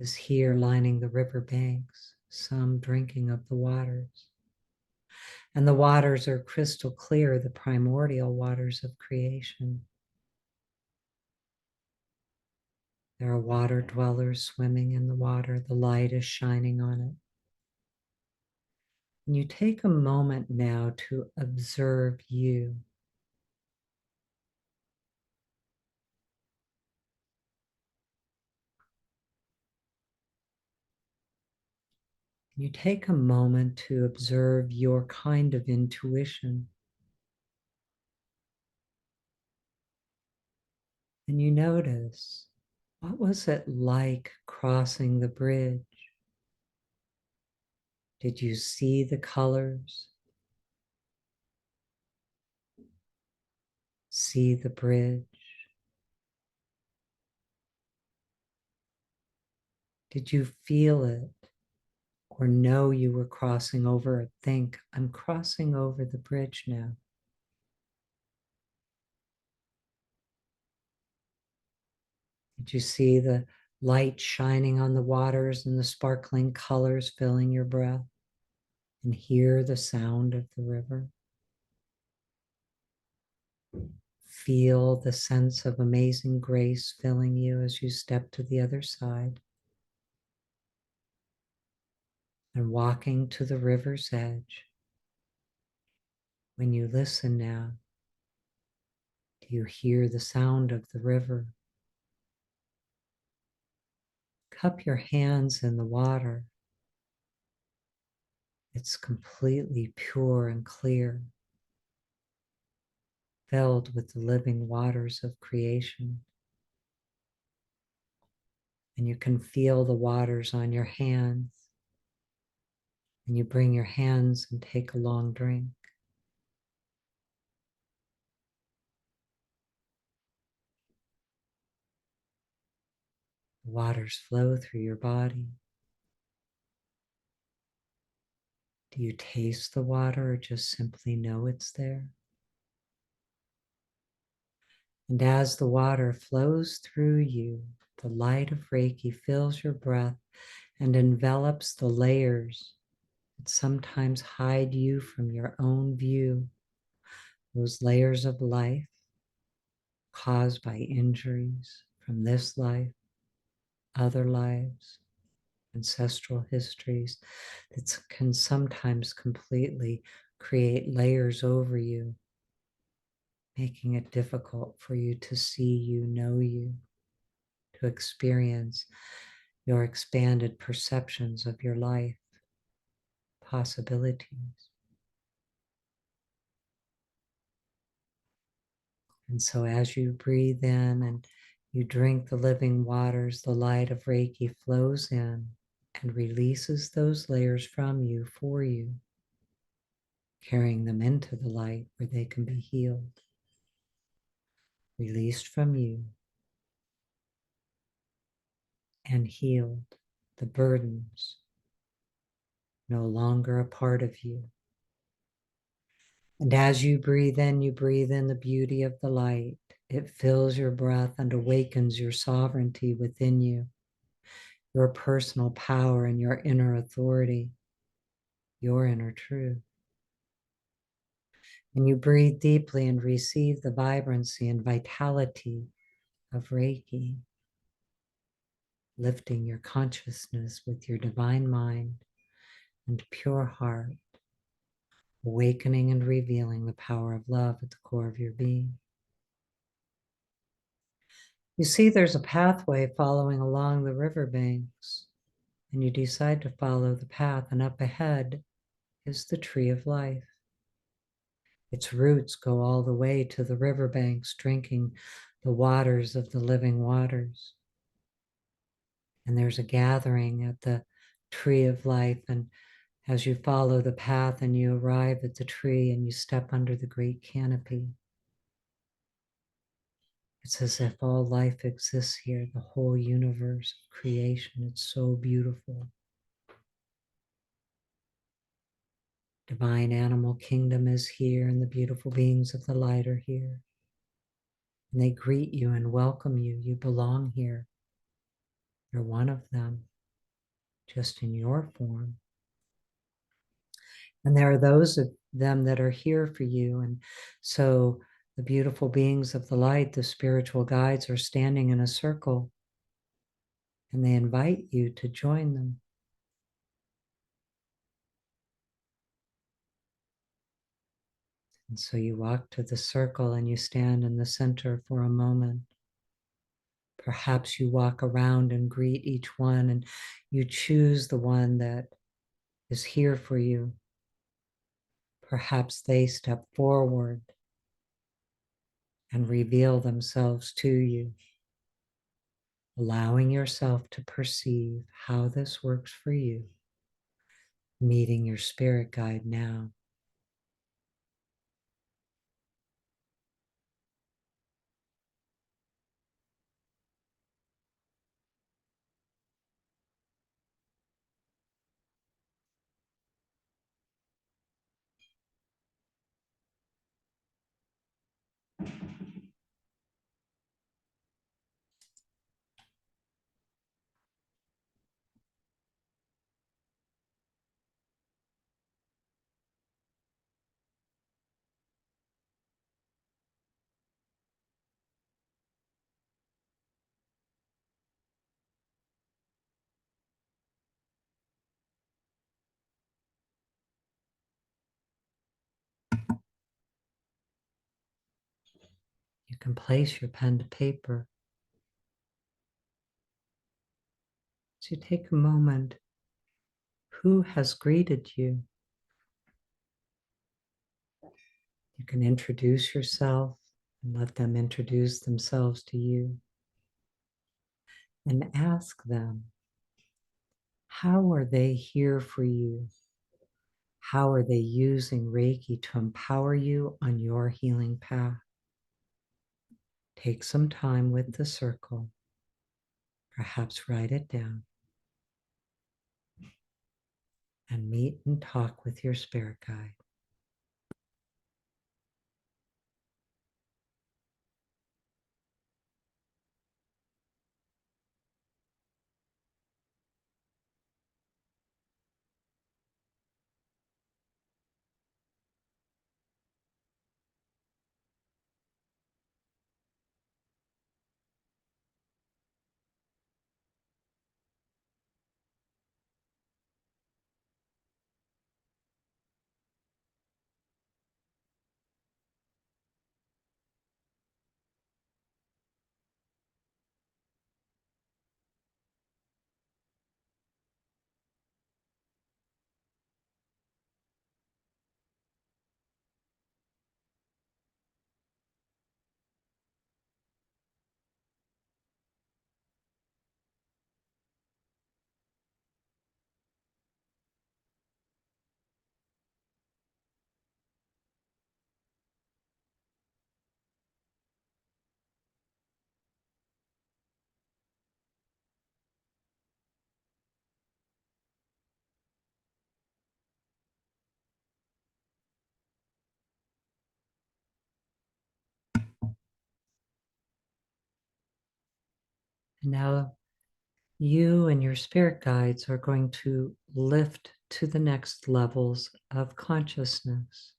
is here lining the river banks, some drinking of the waters. And the waters are crystal clear, the primordial waters of creation. There are water dwellers swimming in the water. The light is shining on it. And you take a moment now to observe you. You take a moment to observe your kind of intuition. And you notice, what was it like crossing the bridge? Did you see the colors? See the bridge? Did you feel it or know you were crossing over or think, I'm crossing over the bridge now? Did you see the light shining on the waters and the sparkling colors filling your breath and hear the sound of the river? Feel the sense of amazing grace filling you as you step to the other side. And walking to the river's edge, when you listen now, do you hear the sound of the river? Cup your hands in the water. It's completely pure and clear, filled with the living waters of creation. And you can feel the waters on your hands. And you bring your hands and take a long drink. The waters flow through your body. Do you taste the water or just simply know it's there? And as the water flows through you, the light of Reiki fills your breath and envelops the layers that sometimes hide you from your own view, those layers of life caused by injuries from this life, other lives, ancestral histories that can sometimes completely create layers over you, making it difficult for you to see you, know you, to experience your expanded perceptions of your life, possibilities. And so as you breathe in and you drink the living waters, the light of Reiki flows in and releases those layers from you for you, carrying them into the light where they can be healed, released from you, and healed. The burdens no longer a part of you. And as you breathe in the beauty of the light. It fills your breath and awakens your sovereignty within you, your personal power and your inner authority, your inner truth. And you breathe deeply and receive the vibrancy and vitality of Reiki, lifting your consciousness with your divine mind and pure heart, awakening and revealing the power of love at the core of your being. You see there's a pathway following along the riverbanks, and you decide to follow the path, and up ahead is the tree of life. Its roots go all the way to the riverbanks, drinking the waters of the living waters. And there's a gathering at the tree of life, and as you follow the path and you arrive at the tree and you step under the great canopy, it's as if all life exists here, the whole universe of creation. It's so beautiful. Divine animal kingdom is here, and the beautiful beings of the light are here. And they greet you and welcome you. You belong here. You're one of them, just in your form. And there are those of them that are here for you. And so the beautiful beings of the light, the spiritual guides, are standing in a circle, and they invite you to join them. And so you walk to the circle and you stand in the center for a moment. Perhaps you walk around and greet each one, and you choose the one that is here for you. Perhaps they step forward and reveal themselves to you, allowing yourself to perceive how this works for you, meeting your spirit guide now. You can place your pen to paper. So you take a moment. Who has greeted you? You can introduce yourself and let them introduce themselves to you. And ask them, how are they here for you? How are they using Reiki to empower you on your healing path? Take some time with the circle. Perhaps write it down. And meet and talk with your spirit guide. And now you and your spirit guides are going to lift to the next levels of consciousness.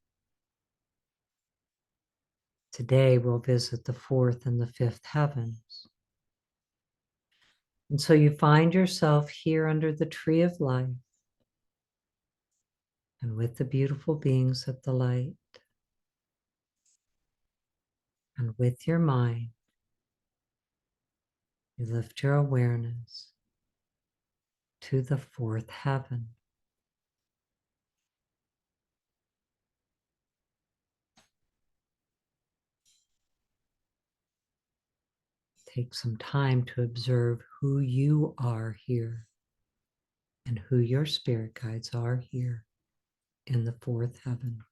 Today we'll visit the fourth and the fifth heavens. And so you find yourself here under the tree of life and with the beautiful beings of the light. And with your mind, you lift your awareness to the fourth heaven. Take some time to observe who you are here and who your spirit guides are here in the fourth heaven.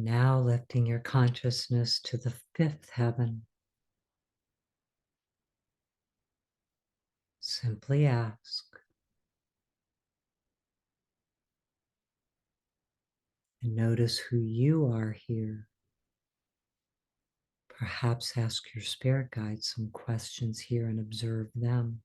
And now lifting your consciousness to the fifth heaven. Simply ask. And notice who you are here. Perhaps ask your spirit guide some questions here and observe them.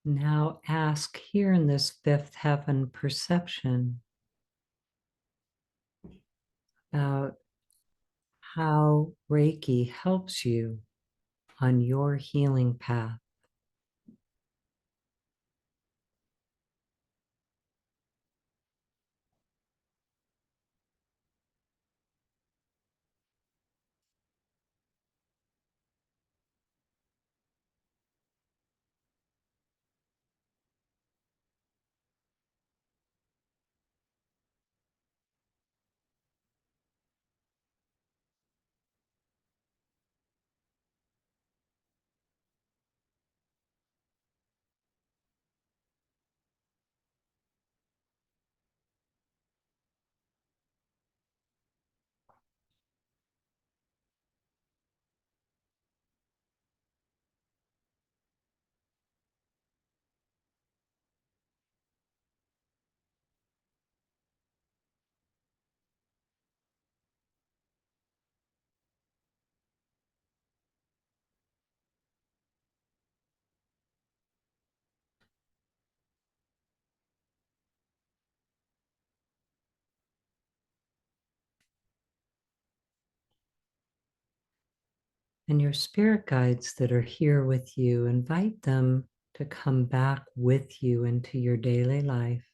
Now ask here in this fifth heaven perception about how Reiki helps you on your healing path. And your spirit guides that are here with you, invite them to come back with you into your daily life,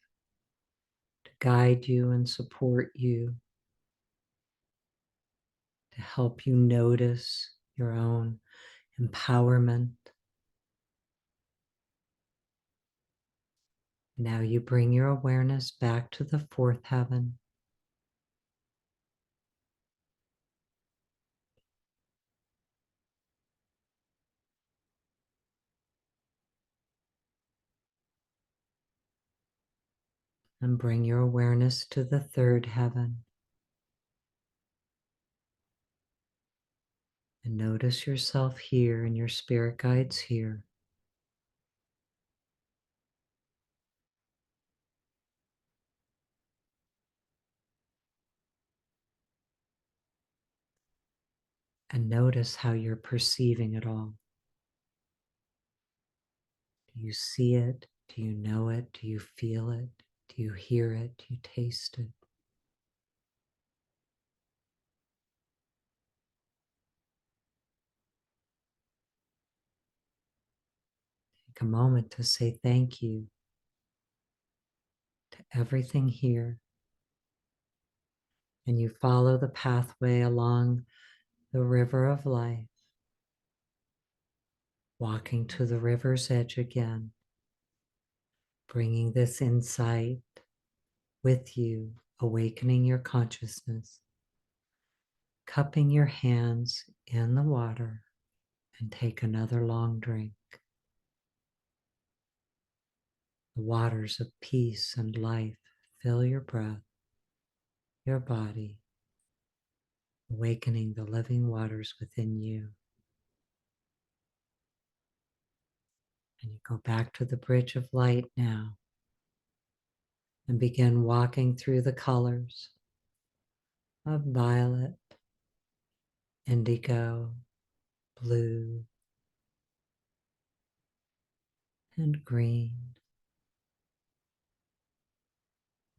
to guide you and support you, to help you notice your own empowerment. Now you bring your awareness back to the fourth heaven. And bring your awareness to the third heaven. And notice yourself here and your spirit guides here. And notice how you're perceiving it all. Do you see it? Do you know it? Do you feel it? Do you hear it? Do you taste it? Take a moment to say thank you to everything here. And you follow the pathway along the river of life, walking to the river's edge again, bringing this insight with you, awakening your consciousness, cupping your hands in the water, and take another long drink. The waters of peace and life fill your breath, your body, awakening the living waters within you. And you go back to the bridge of light now and begin walking through the colors of violet, indigo, blue, and green.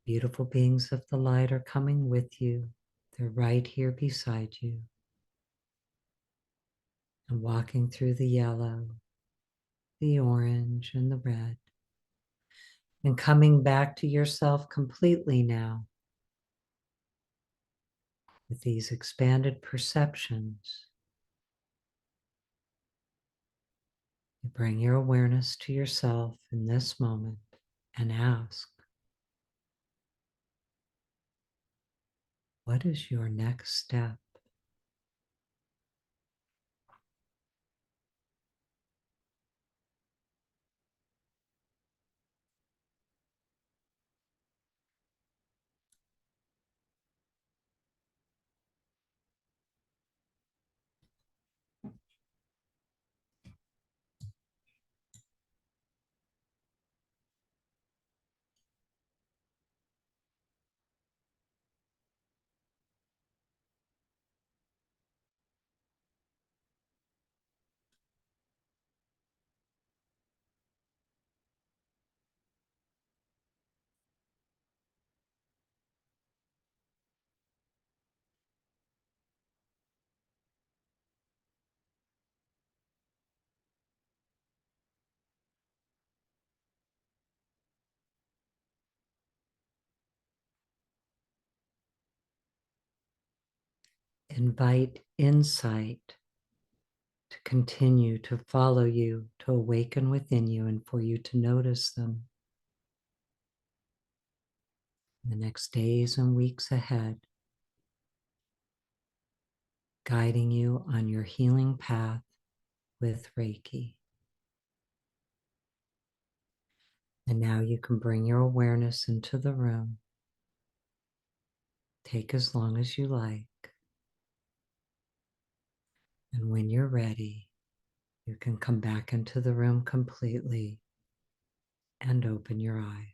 Beautiful beings of the light are coming with you. They're right here beside you. And walking through the yellow, the orange, and the red. And coming back to yourself completely now with these expanded perceptions. You bring your awareness to yourself in this moment and ask, what is your next step? Invite insight to continue to follow you, to awaken within you, and for you to notice them. In the next days and weeks ahead, guiding you on your healing path with Reiki. And now you can bring your awareness into the room. Take as long as you like. And when you're ready, you can come back into the room completely and open your eyes.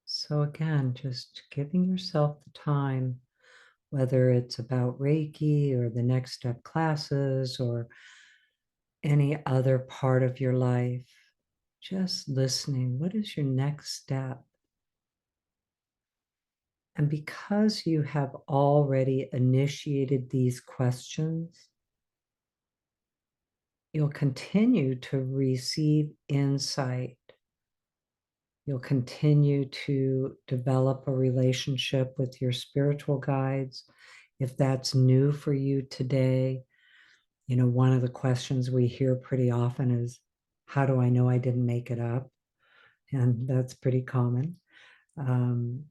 So again, just giving yourself the time, whether it's about Reiki or the next step classes or any other part of your life, just listening. What is your next step? And because you have already initiated these questions, you'll continue to receive insight. You'll continue to develop a relationship with your spiritual guides. If that's new for you today, one of the questions we hear pretty often is, how do I know I didn't make it up? And that's pretty common. And,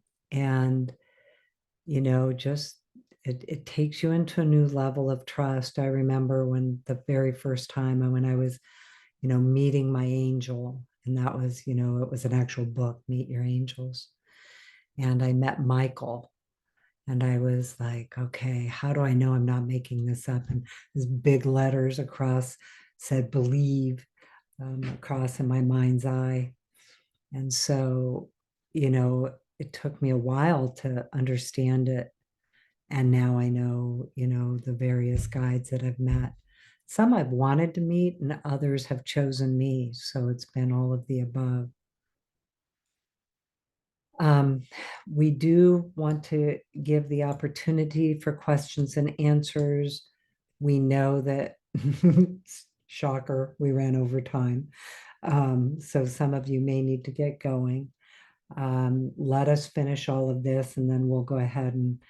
just it takes you into a new level of trust. I remember when the very first time when I was, meeting my angel, and that was, it was an actual book, Meet Your Angels. And I met Michael. And I was like, okay, how do I know I'm not making this up? And these big letters across said believe, across in my mind's eye. And so, it took me a while to understand it. And now I know, the various guides that I've met. Some I've wanted to meet, and others have chosen me. So it's been all of the above. Um, we do want to give the opportunity for questions and answers. We know that Shocker, we ran over time. So some of you may need to get going. Let us finish all of this and then we'll go ahead and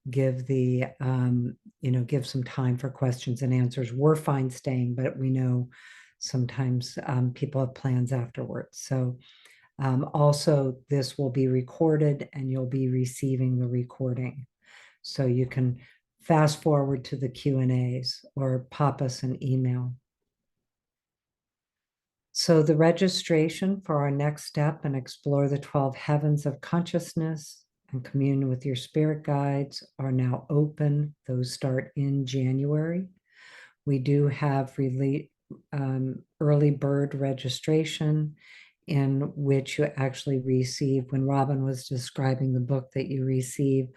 give give some time for questions and answers. We're fine staying, but we know sometimes people have plans afterwards. So also this will be recorded and you'll be receiving the recording. So you can fast forward to the Q&As or pop us an email. So the registration for our next step and explore the 12 heavens of consciousness and commune with your spirit guides are now open. Those start in January. We do have early bird registration in which you actually receive, when Robin was describing the book that you receive,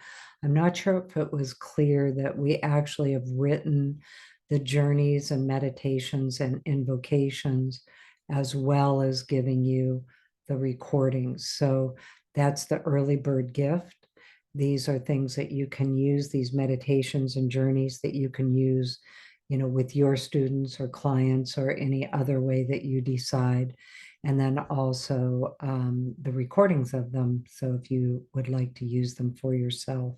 I'm not sure if it was clear that we actually have written the journeys and meditations and invocations, as well as giving you the recordings. So that's the early bird gift. These are things that you can use, these meditations and journeys that you can use, with your students or clients or any other way that you decide. And then also the recordings of them. So if you would like to use them for yourself.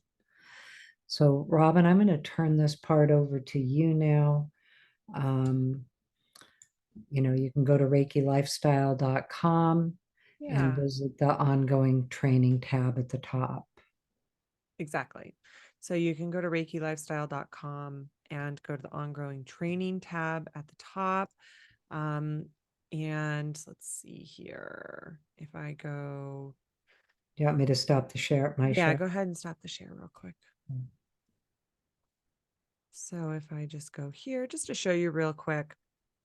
So Robin, I'm going to turn this part over to you now. You can go to ReikiLifestyle.com and Yeah, visit the ongoing training tab at the top. exactly. So you can go to ReikiLifestyle.com and go to the ongoing training tab at the top. And let's see here. If I go, Do you want me to stop the share? My yeah, share? go ahead and stop the share real quick. So if I just go here, just to show you real quick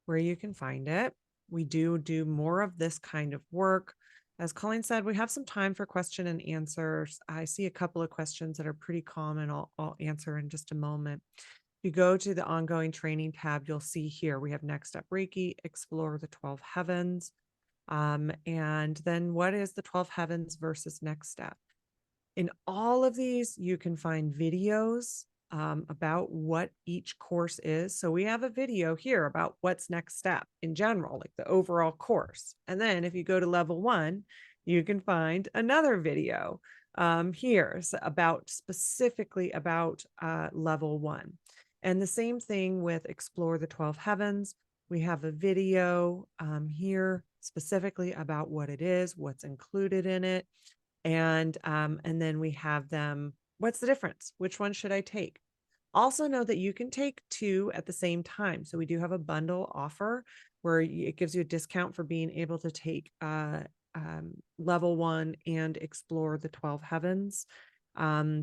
where you can find it, we do more of this kind of work. As Colleen said, we have some time for question and answers. I see a couple of questions that are pretty common. I'll answer in just a moment. If you go to the ongoing training tab, you'll see here we have Next Step Reiki, Explore the 12 Heavens. And then what is the 12 Heavens versus Next Step? In all of these, you can find videos about what each course is. So we have a video here about what's next step in general, like the overall course. And then if you go to level 1, you can find another video here about specifically about level 1. And the same thing with Explore the 12 Heavens. We have a video here specifically about what it is, what's included in it. And then we have them. What's the difference? Which one should I take? Also know that you can take 2 at the same time. So we do have a bundle offer where it gives you a discount for being able to take level 1 and explore the 12 heavens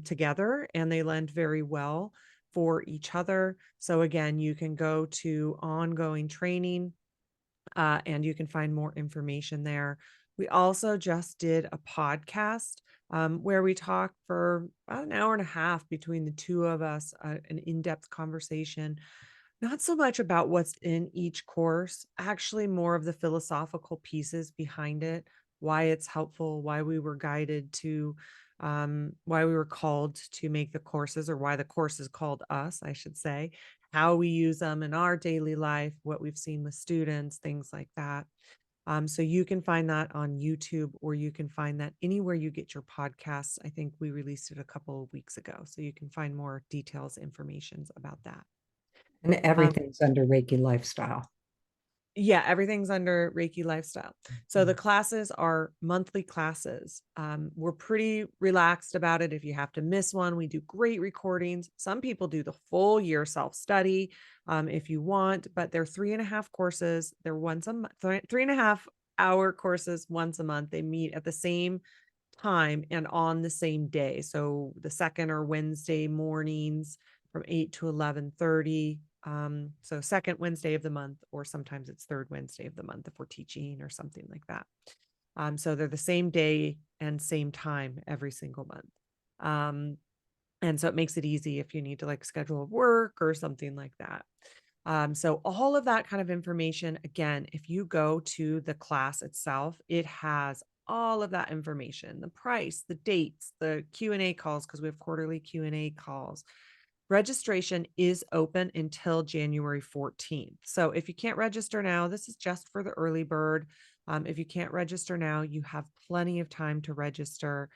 together, and they lend very well for each other. So again, you can go to ongoing training and you can find more information there. We also just did a podcast where we talked for about an hour and a half between the two of us, an in-depth conversation, not so much about what's in each course, actually more of the philosophical pieces behind it, why it's helpful, why we were guided to, why we were called to make the courses, or why the course is called us, I should say, how we use them in our daily life, what we've seen with students, things like that. So you can find that on YouTube, or you can find that anywhere you get your podcasts. I think we released it a couple of weeks ago, so you can find more details, information about that. And Um, everything's under Reiki Lifestyle. yeah, everything's under Reiki Lifestyle. So the classes are monthly classes. We're pretty relaxed about it. If you have to miss one, we do great recordings. Some people do the full year self-study if you want, but they're 3.5 courses. They're once a month, 3.5 hour courses once a month. They meet at the same time and on the same day. So the second or Wednesday mornings from 8 to 11:30. So second Wednesday of the month, or sometimes it's third Wednesday of the month if we're teaching or something like that. So they're the same day and same time every single month. And so it makes it easy if you need to like schedule work or something like that. So all of that kind of information, again, if you go to the class itself, it has all of that information, the price, the dates, the Q&A calls, because we have quarterly Q&A calls, Registration is open until January 14th. So if you can't register now, this is just for the early bird. If you can't register now, you have plenty of time to register.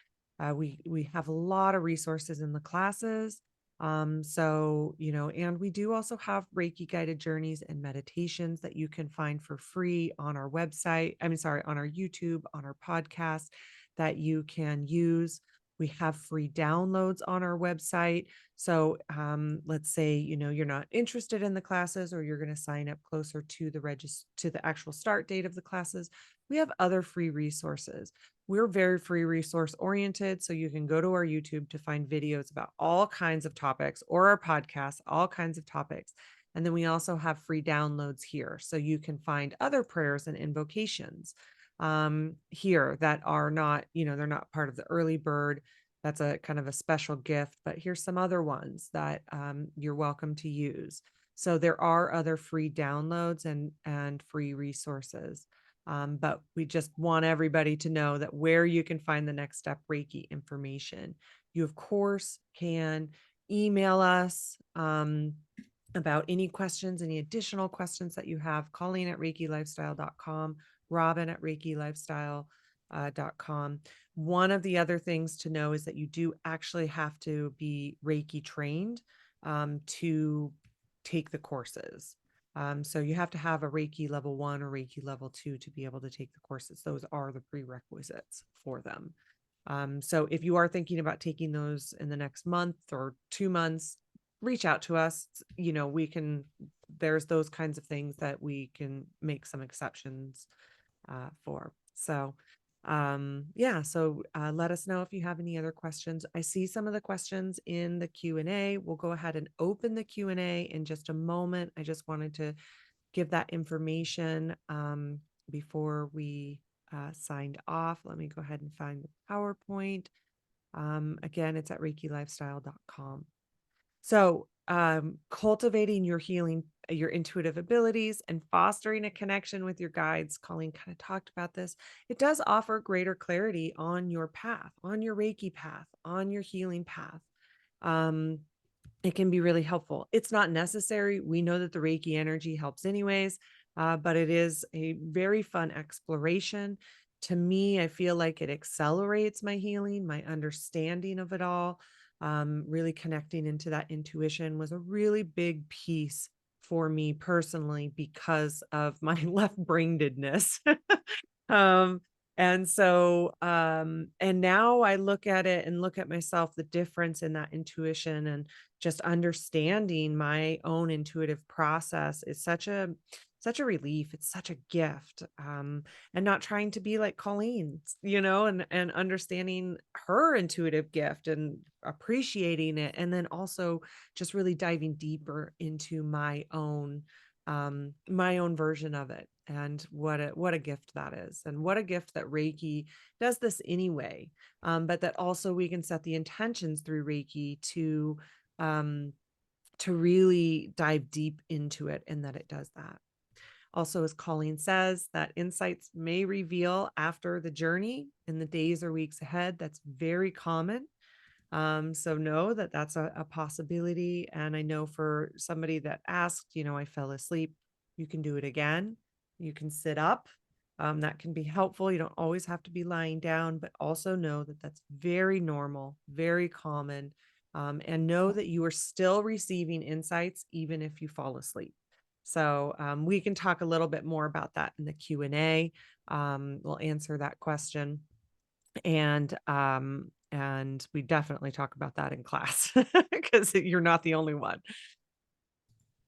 We have a lot of resources in the classes. So, and we do also have Reiki guided journeys and meditations that you can find for free on our website. On our YouTube, on our podcast that you can use. We have free downloads on our website. So let's say, you're not interested in the classes, or you're going to sign up closer to the actual start date of the classes. We have other free resources. We're very free resource oriented. So you can go to our YouTube to find videos about all kinds of topics, or our podcasts, all kinds of topics. And then we also have free downloads here. So you can find other prayers and invocations here that are not, they're not part of the early bird. That's a kind of a special gift, but here's some other ones that you're welcome to use. So there are other free downloads and free resources. But we just want everybody to know that where you can find the Next Step Reiki information. You, of course, can email us about any questions, any additional questions that you have. Colleen at ReikiLifestyle.com, Robin at ReikiLifestyle.com. One of the other things to know is that you do actually have to be Reiki trained to take the courses. So you have to have a Reiki level 1 or Reiki level 2 to be able to take the courses. Those are the prerequisites for them. So if you are thinking about taking those in the next month or 2 months, reach out to us. There's those kinds of things that we can make some exceptions for. So let us know if you have any other questions. I see some of the questions in the Q&A. We'll go ahead and open the Q&A in just a moment. I just wanted to give that information before we signed off. Let me go ahead and find the PowerPoint. Again, it's at ReikiLifestyle.com. So, cultivating your healing, your intuitive abilities, and fostering a connection with your guides. Colleen kind of talked about this. It does offer greater clarity on your path, on your Reiki path, on your healing path. It can be really helpful. It's not necessary. We know that the Reiki energy helps anyways, but it is a very fun exploration. To me, I feel like it accelerates my healing, my understanding of it all. Really connecting into that intuition was a really big piece for me personally because of my left-brainedness. um, and now I look at it and look at myself, the difference in that intuition and just understanding my own intuitive process is such a relief. It's such a gift. And not trying to be like Colleen, and understanding her intuitive gift and appreciating it. And then also just really diving deeper into my own version of it. And what a gift that is. And what a gift that Reiki does this anyway. But that also we can set the intentions through Reiki to really dive deep into it, and that it does that. Also, as Colleen says, that insights may reveal after the journey in the days or weeks ahead. That's very common. So know that that's a possibility. And I know for somebody that asked, I fell asleep, you can do it again. You can sit up. That can be helpful. You don't always have to be lying down, but also know that that's very normal, very common. And know that you are still receiving insights even if you fall asleep. So we can talk a little bit more about that in the Q&A. We'll answer that question. And we definitely talk about that in class because you're not the only one.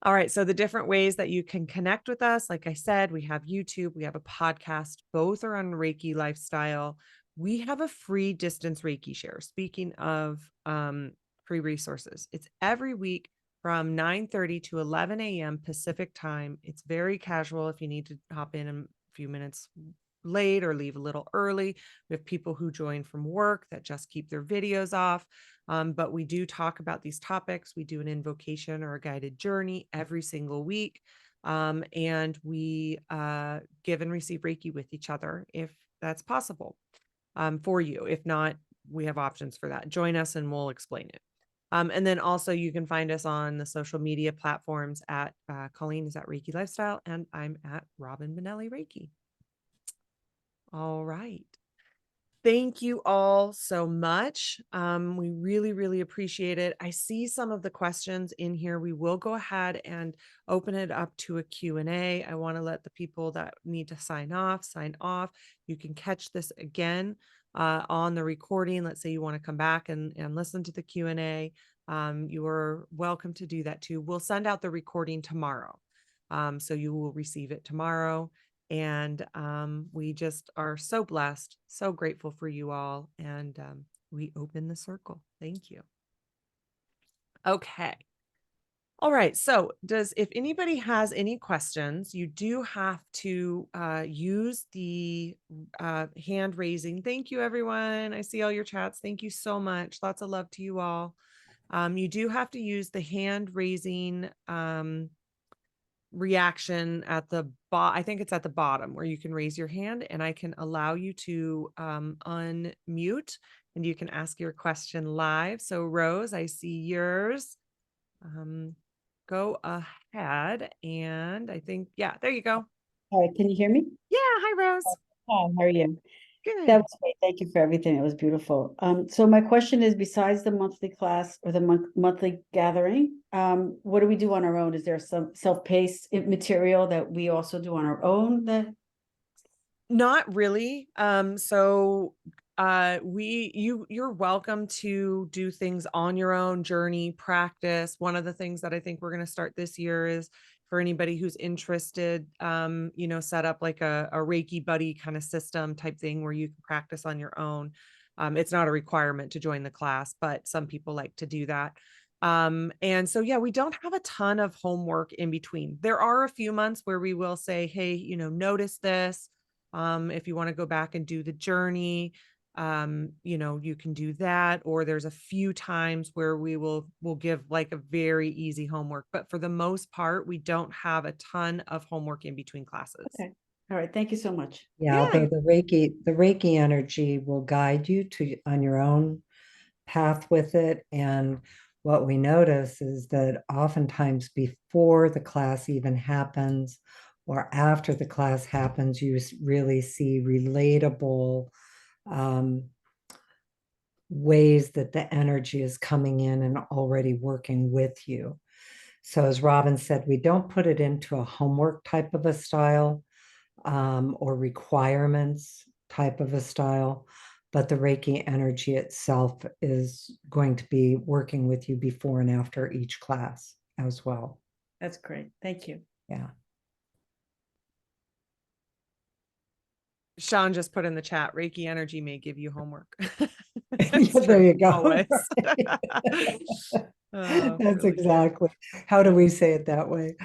All right. So the different ways that you can connect with us, like I said, we have YouTube, we have a podcast, both are on Reiki Lifestyle. We have a free distance Reiki share. Speaking of free resources, it's every week from 9:30 to 11 a.m. Pacific time. It's very casual if you need to hop in a few minutes late or leave a little early. We have people who join from work that just keep their videos off. But we do talk about these topics. We do an invocation or a guided journey every single week. And we give and receive Reiki with each other if that's possible for you. If not, we have options for that. Join us and we'll explain it. And then also you can find us on the social media platforms at Colleen is at Reiki Lifestyle, and I'm at Robin Benelli Reiki. All right. Thank you all so much. We really, really appreciate it. I see some of the questions in here. We will go ahead and open it up to a Q&A. I want to let the people that need to sign off. You can catch this again on the recording. Let's say you want to come back and listen to the Q&A. You are welcome to do that too. We'll send out the recording tomorrow. So you will receive it tomorrow. And we just are so blessed, so grateful for you all. And we open the circle. Thank you. Okay. All right. So if anybody has any questions, you do have to use the hand raising. Thank you, everyone. I see all your chats. Thank you so much. Lots of love to you all. You do have to use the hand raising reaction at the I think it's at the bottom where you can raise your hand, and I can allow you to unmute and you can ask your question live. So Rose, I see yours. Go ahead, and I think, yeah, there you go. All right, can you hear me? Yeah, hi Rose. Hi, how are you? Good. That was great. Thank you for everything. It was beautiful. So my question is, besides the monthly class or the monthly gathering, what do we do on our own? Is there some self-paced material that we also do on our own that Not really. You're welcome to do things on your own journey, practice. One of the things that I think we're going to start this year is for anybody who's interested, set up like a Reiki buddy kind of system type thing where you can practice on your own. It's not a requirement to join the class, but some people like to do that. And so, yeah, we don't have a ton of homework in between. There are a few months where we will say, hey, notice this. If you want to go back and do the journey, you can do that. Or there's a few times where we'll give like a very easy homework, but for the most part, we don't have a ton of homework in between classes. Okay. All right, thank you so much. Yeah, although the Reiki energy will guide you on your own path with it. And what we notice is that oftentimes before the class even happens or after the class happens, you really see relatable ways that the energy is coming in and already working with you. So as Robin said, we don't put it into a homework type of a style or requirements type of a style, but the Reiki energy itself is going to be working with you before and after each class as well. That's great. Thank you. Yeah. Sean just put in the chat, Reiki energy may give you homework. There you go. Always. That's really exactly. How do we say it that way?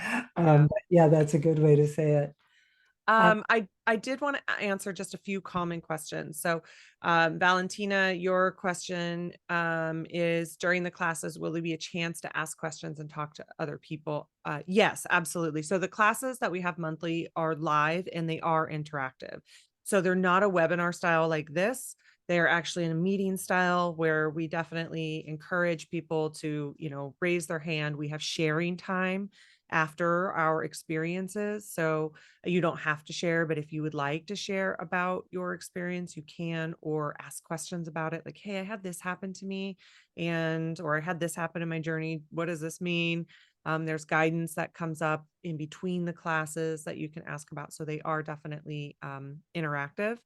Yeah, that's a good way to say it. I did want to answer just a few common questions. So, Valentina, your question is, during the classes, will there be a chance to ask questions and talk to other people? Yes, absolutely. So the classes that we have monthly are live and they are interactive. So they're not a webinar style like this. They're actually in a meeting style where we definitely encourage people to, raise their hand. We have sharing time after our experiences. So you don't have to share, but if you would like to share about your experience, you can, or ask questions about it. Like, hey, I had this happen to me or I had this happen in my journey. What does this mean? There's guidance that comes up in between the classes that you can ask about. So they are definitely interactive.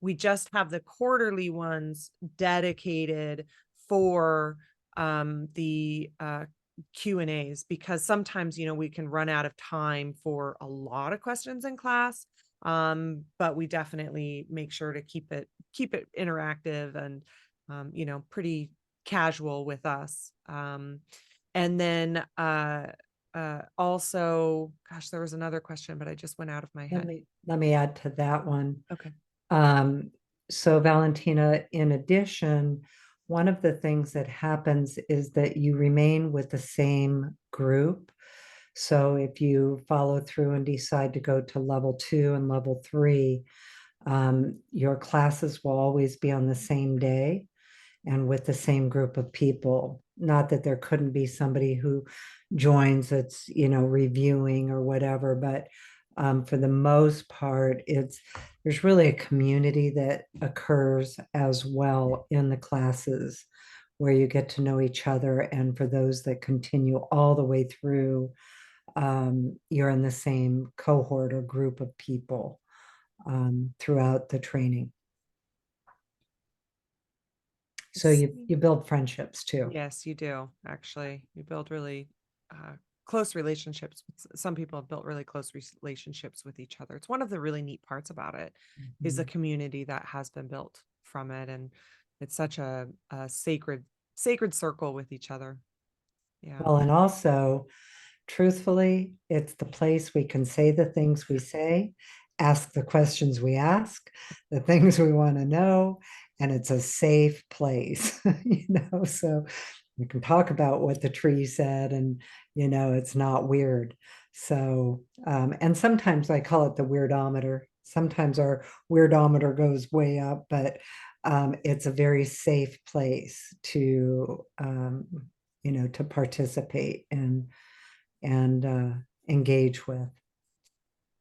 We just have the quarterly ones dedicated for the Q&As, because sometimes, we can run out of time for a lot of questions in class. But we definitely make sure to keep it interactive and, pretty casual with us. And then also, gosh, there was another question, but I just went out of my head. Let me add to that one. Okay. So Valentina, in addition, one of the things that happens is that you remain with the same group. So if you follow through and decide to go to level 2 and level 3, your classes will always be on the same day. and with the same group of people. Not that there couldn't be somebody who joins that's, reviewing or whatever, but for the most part, there's really a community that occurs as well in the classes where you get to know each other. And for those that continue all the way through, you're in the same cohort or group of people throughout the training. So you build friendships too. Yes, you do. Actually, you build really close relationships. Some people have built really close relationships with each other. It's one of the really neat parts about it is the community that has been built from it, and it's such a sacred circle with each other. Yeah. Well, and also, truthfully, it's the place we can say the things we say, ask the questions we ask, the things we want to know, and it's a safe place, so we can talk about what the tree said, and it's not weird. So and sometimes I call it the weirdometer. Sometimes our weirdometer goes way up, but it's a very safe place to to participate and engage with.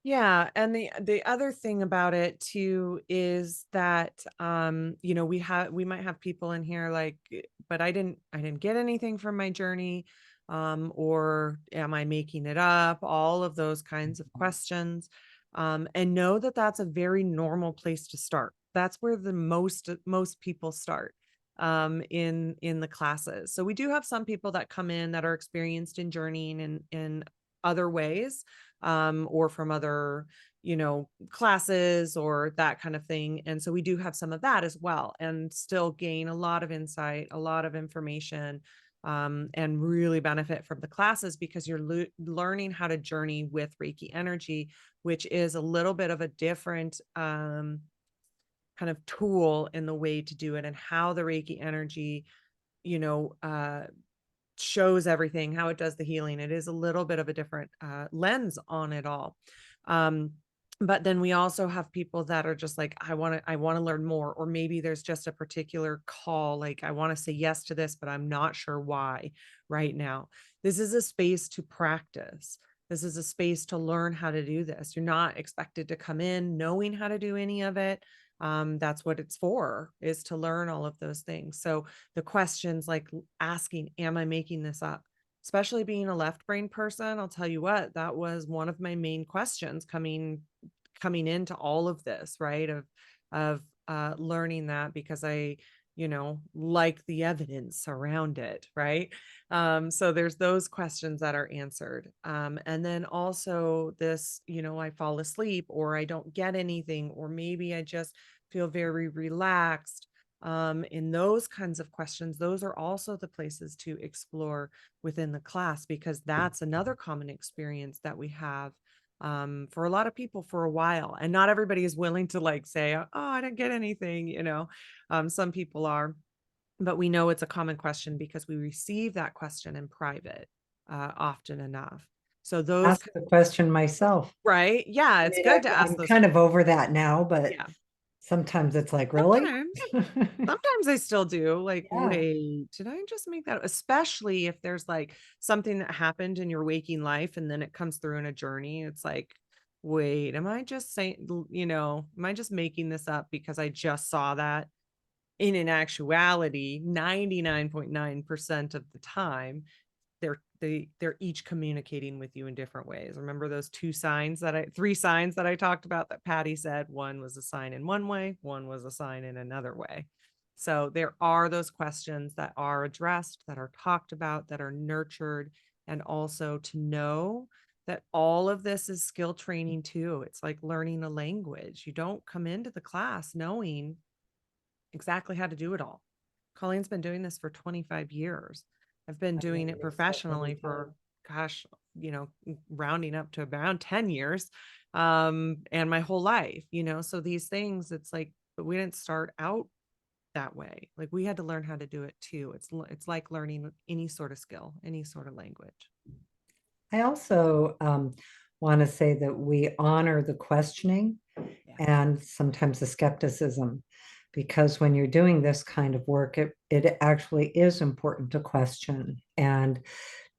Yeah, and the other thing about it too is that we might have people in here like, but I didn't get anything from my journey, or am I making it up? All of those kinds of questions, and know that that's a very normal place to start. That's where the most people start in the classes. So we do have some people that come in that are experienced in journeying in other ways, or from other, classes or that kind of thing. And so we do have some of that as well, and still gain a lot of insight, a lot of information, and really benefit from the classes because you're learning how to journey with Reiki energy, which is a little bit of a different kind of tool in the way to do it, and how the Reiki energy, you know, uh, shows everything, how it does the healing. It is a little bit of a different lens on it all. Um, but then we also have people that are just like, I want to learn more, or maybe there's just a particular call, like I want to say yes to this, but I'm not sure why right now. This is a space to practice. This is a space to learn how to do this. You're not expected to come in knowing how to do any of it. That's what it's for, is to learn all of those things. So the questions like asking, am I making this up? Especially being a left brain person, I'll tell you what, that was one of my main questions coming into all of this, right? Of learning that, because I, like the evidence around it, right? So there's those questions that are answered. And then also this, I fall asleep, or I don't get anything, or maybe I just feel very relaxed. In those kinds of questions, those are also the places to explore within the class, because that's another common experience that we have for a lot of people for a while. And not everybody is willing to like say, oh, I didn't get anything, some people are, but we know it's a common question because we receive that question in private often enough. So those, Ask the question myself. right? Yeah, it's good to ask I'm those. kind of over that now, but Yeah. sometimes it's like, really? Sometimes I still do. Like, Yeah. wait, did I just make that? Especially if there's like something that happened in your waking life and then it comes through in a journey. It's like, wait, am I just saying, am I just making this up because I just saw that? In actuality, 99.9% of the time, they're each communicating with you in different ways. Remember those three signs that I talked about that Patty said? One was a sign in one way, one was a sign in another way. So there are those questions that are addressed, that are talked about, that are nurtured, and also to know that all of this is skill training too. It's like learning a language. You don't come into the class knowing exactly how to do it all. Colleen's been doing this for 25 years. I've been doing it professionally for, gosh, rounding up to around 10 years, and my whole life, so these things, it's like, but we didn't start out that way. Like, we had to learn how to do it too. It's like learning any sort of skill, any sort of language. I also want to say that we honor the questioning and sometimes the skepticism, because when you're doing this kind of work, it actually is important to question and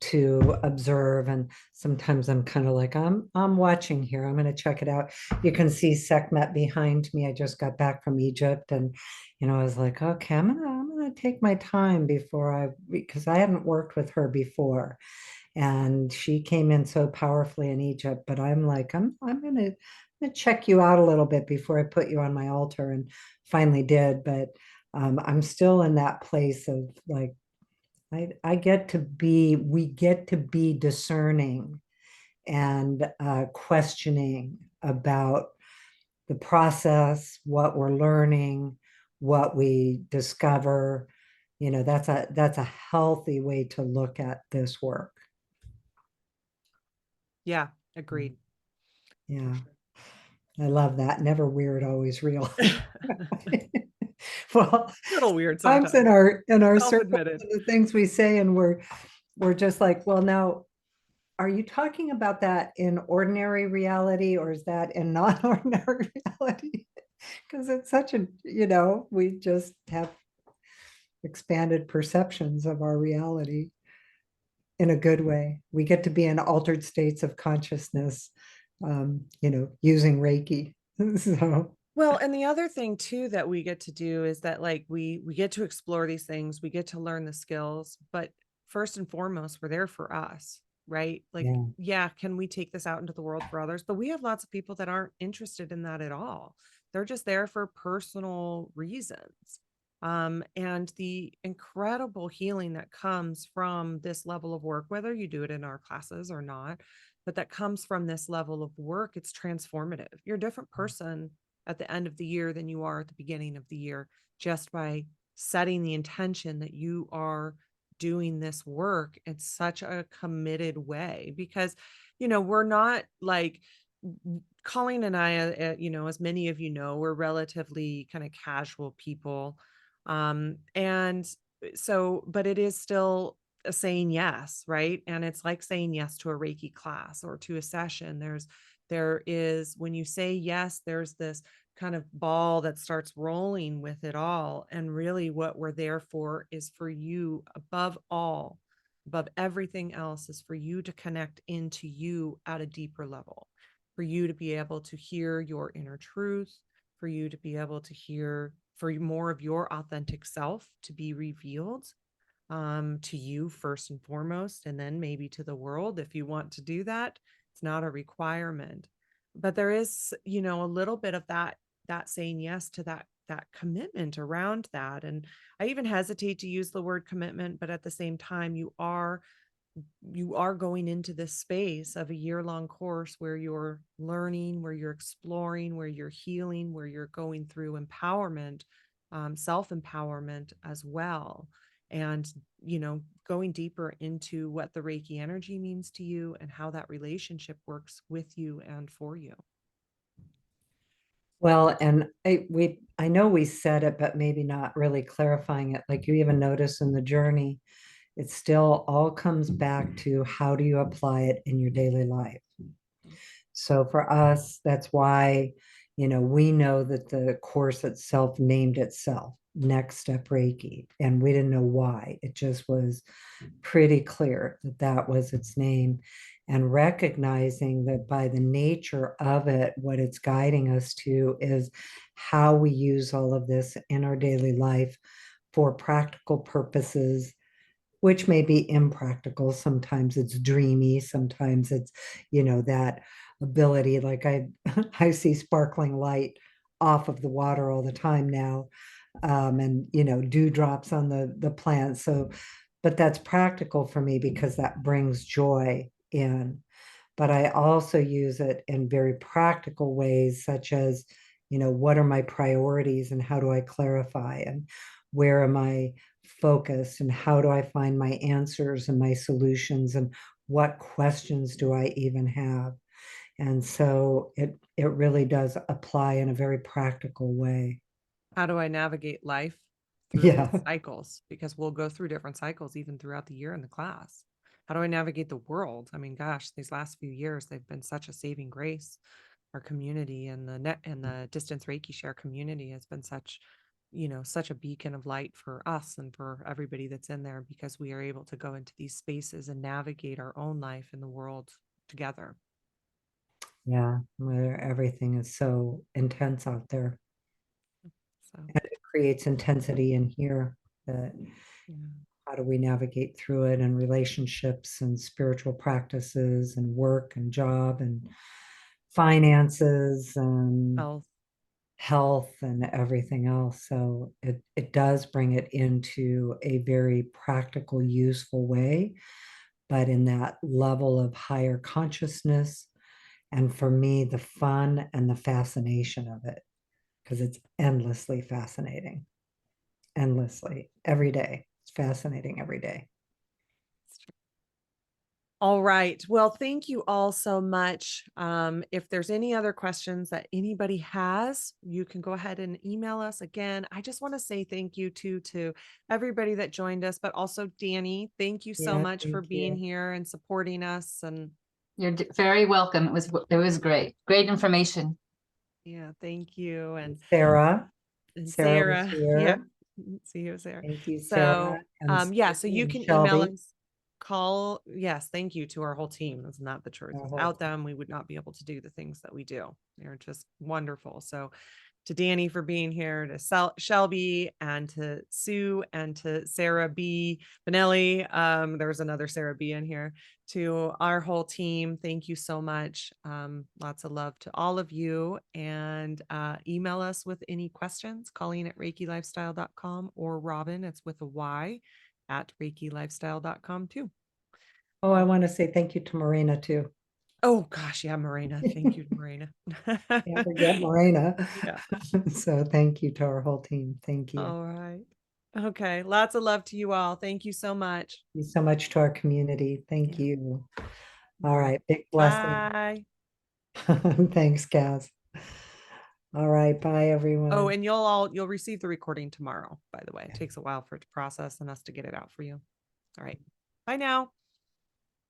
to observe. And sometimes I'm kind of like, I'm watching here. I'm going to check it out. You can see Sekhmet behind me. I just got back from Egypt, and I was like, okay, I'm gonna take my time because I hadn't worked with her before, and she came in so powerfully in Egypt. But I'm like, I'm gonna check you out a little bit before I put you on my altar, and finally did. But I'm still in that place of like, we get to be discerning and questioning about the process, what we're learning, what we discover. That's a healthy way to look at this work. Yeah, agreed. Yeah, I love that. Never weird, always real. Well, Little weird sometimes sometimes. in our circles, Self-admitted. the things we say, and we're just like, well, now, are you talking about that in ordinary reality, or is that in non-ordinary reality? Because it's such we just have expanded perceptions of our reality in a good way. We get to be in altered states of consciousness, using Reiki. So, Well, and the other thing too that we get to do is that like we get to explore these things, we get to learn the skills, but first and foremost, we're there for us, right? Like, yeah. yeah, can we take this out into the world for others? But we have lots of people that aren't interested in that at all. They're just there for personal reasons. And the incredible healing that comes from this level of work, whether you do it in our classes or not, but that comes from this level of work, it's transformative. You're a different person at the end of the year than you are at the beginning of the year, just by setting the intention that you are doing this work in such a committed way. Because we're not like Colleen and I, as many of you know, we're relatively kind of casual people. And so, but it is still a saying yes, right? And it's like saying yes to a Reiki class or to a session. There is, when you say yes, there's this kind of ball that starts rolling with it all. And really what we're there for is for you, above all, above everything else, is for you to connect into you at a deeper level, for you to be able to hear your inner truth, for you to be able to hear, for more of your authentic self to be revealed, to you first and foremost, and then maybe to the world if you want to do that. It's not a requirement, but there is, a little bit of that saying yes to that commitment around that. And I even hesitate to use the word commitment, but at the same time, you are going into this space of a year-long course where you're learning, where you're exploring, where you're healing, where you're going through empowerment, self-empowerment as well. And, going deeper into what the Reiki energy means to you and how that relationship works with you and for you. Well, and I know we said it, but maybe not really clarifying it. Like you even notice in the journey, it still all comes back to how do you apply it in your daily life. So for us, that's why, we know that the course itself named itself Next Step Reiki, and we didn't know why. It just was pretty clear that that was its name. And recognizing that by the nature of it, what it's guiding us to is how we use all of this in our daily life for practical purposes, which may be impractical. Sometimes it's dreamy, sometimes it's, that ability. Like I see sparkling light off of the water all the time now, and dewdrops on the plants. So, but that's practical for me because that brings joy in. But I also use it in very practical ways, such as, what are my priorities and how do I clarify, and where am I focused, and how do I find my answers and my solutions, and what questions do I even have? And so it really does apply in a very practical way. How do I navigate life through Yeah. its cycles? Because we'll go through different cycles even throughout the year in the class. How do I navigate the world? I mean, gosh, these last few years, they've been such a saving grace. Our community and the distance Reiki share community has been such, such a beacon of light for us and for everybody that's in there, because we are able to go into these spaces and navigate our own life in the world together. Yeah, where everything is so intense out there. So, And it creates intensity in here. That yeah. how do we navigate through it, and relationships and spiritual practices and work and job and finances and Health. health and everything else. So it does bring it into a very practical, useful way, but in that level of higher consciousness. And for me, the fun and the fascination of it, because it's endlessly fascinating, endlessly every day. It's fascinating every day. All right. Well, thank you all so much. If there's any other questions that anybody has, you can go ahead and email us again. I just want to say thank you to everybody that joined us, but also Danny, thank you so Yeah, much for thank being you. here and supporting us. And You're very welcome. It was great. Great information. yeah, thank you. And Sarah, And Sarah was Sarah, yeah, here. see you, Sarah. Thank you, So, Sarah. And yeah, so you and can email Shelby, us, call. Yes, thank you to our whole team. Isn't that the truth? our whole Without them, we would not be able to do the things that we do. They're just wonderful. So, to Danny for being here, to Shelby, and to Sue, and to Sarah B. Benelli. There was another Sarah B in here. To our whole team, thank you so much. Lots of love to all of you. And email us with any questions, Colleen at ReikiLifestyle.com, or Robin, it's with a Y, at ReikiLifestyle.com too. Oh, I want to say thank you to Marina too. Oh gosh, yeah, Marina. Thank you, Marina. Can't forget Marina. Yeah. So thank you to our whole team. Thank you. All right. Okay. Lots of love to you all. Thank you so much. Thank you so much to our community. Thank Yeah. you. All right. Big blessing. Bye. Thanks, Kaz. All right. Bye, Oh, everyone. and you'll receive the recording tomorrow, by the way. It takes a while for it to process and us to get it out for you. All right. Bye now.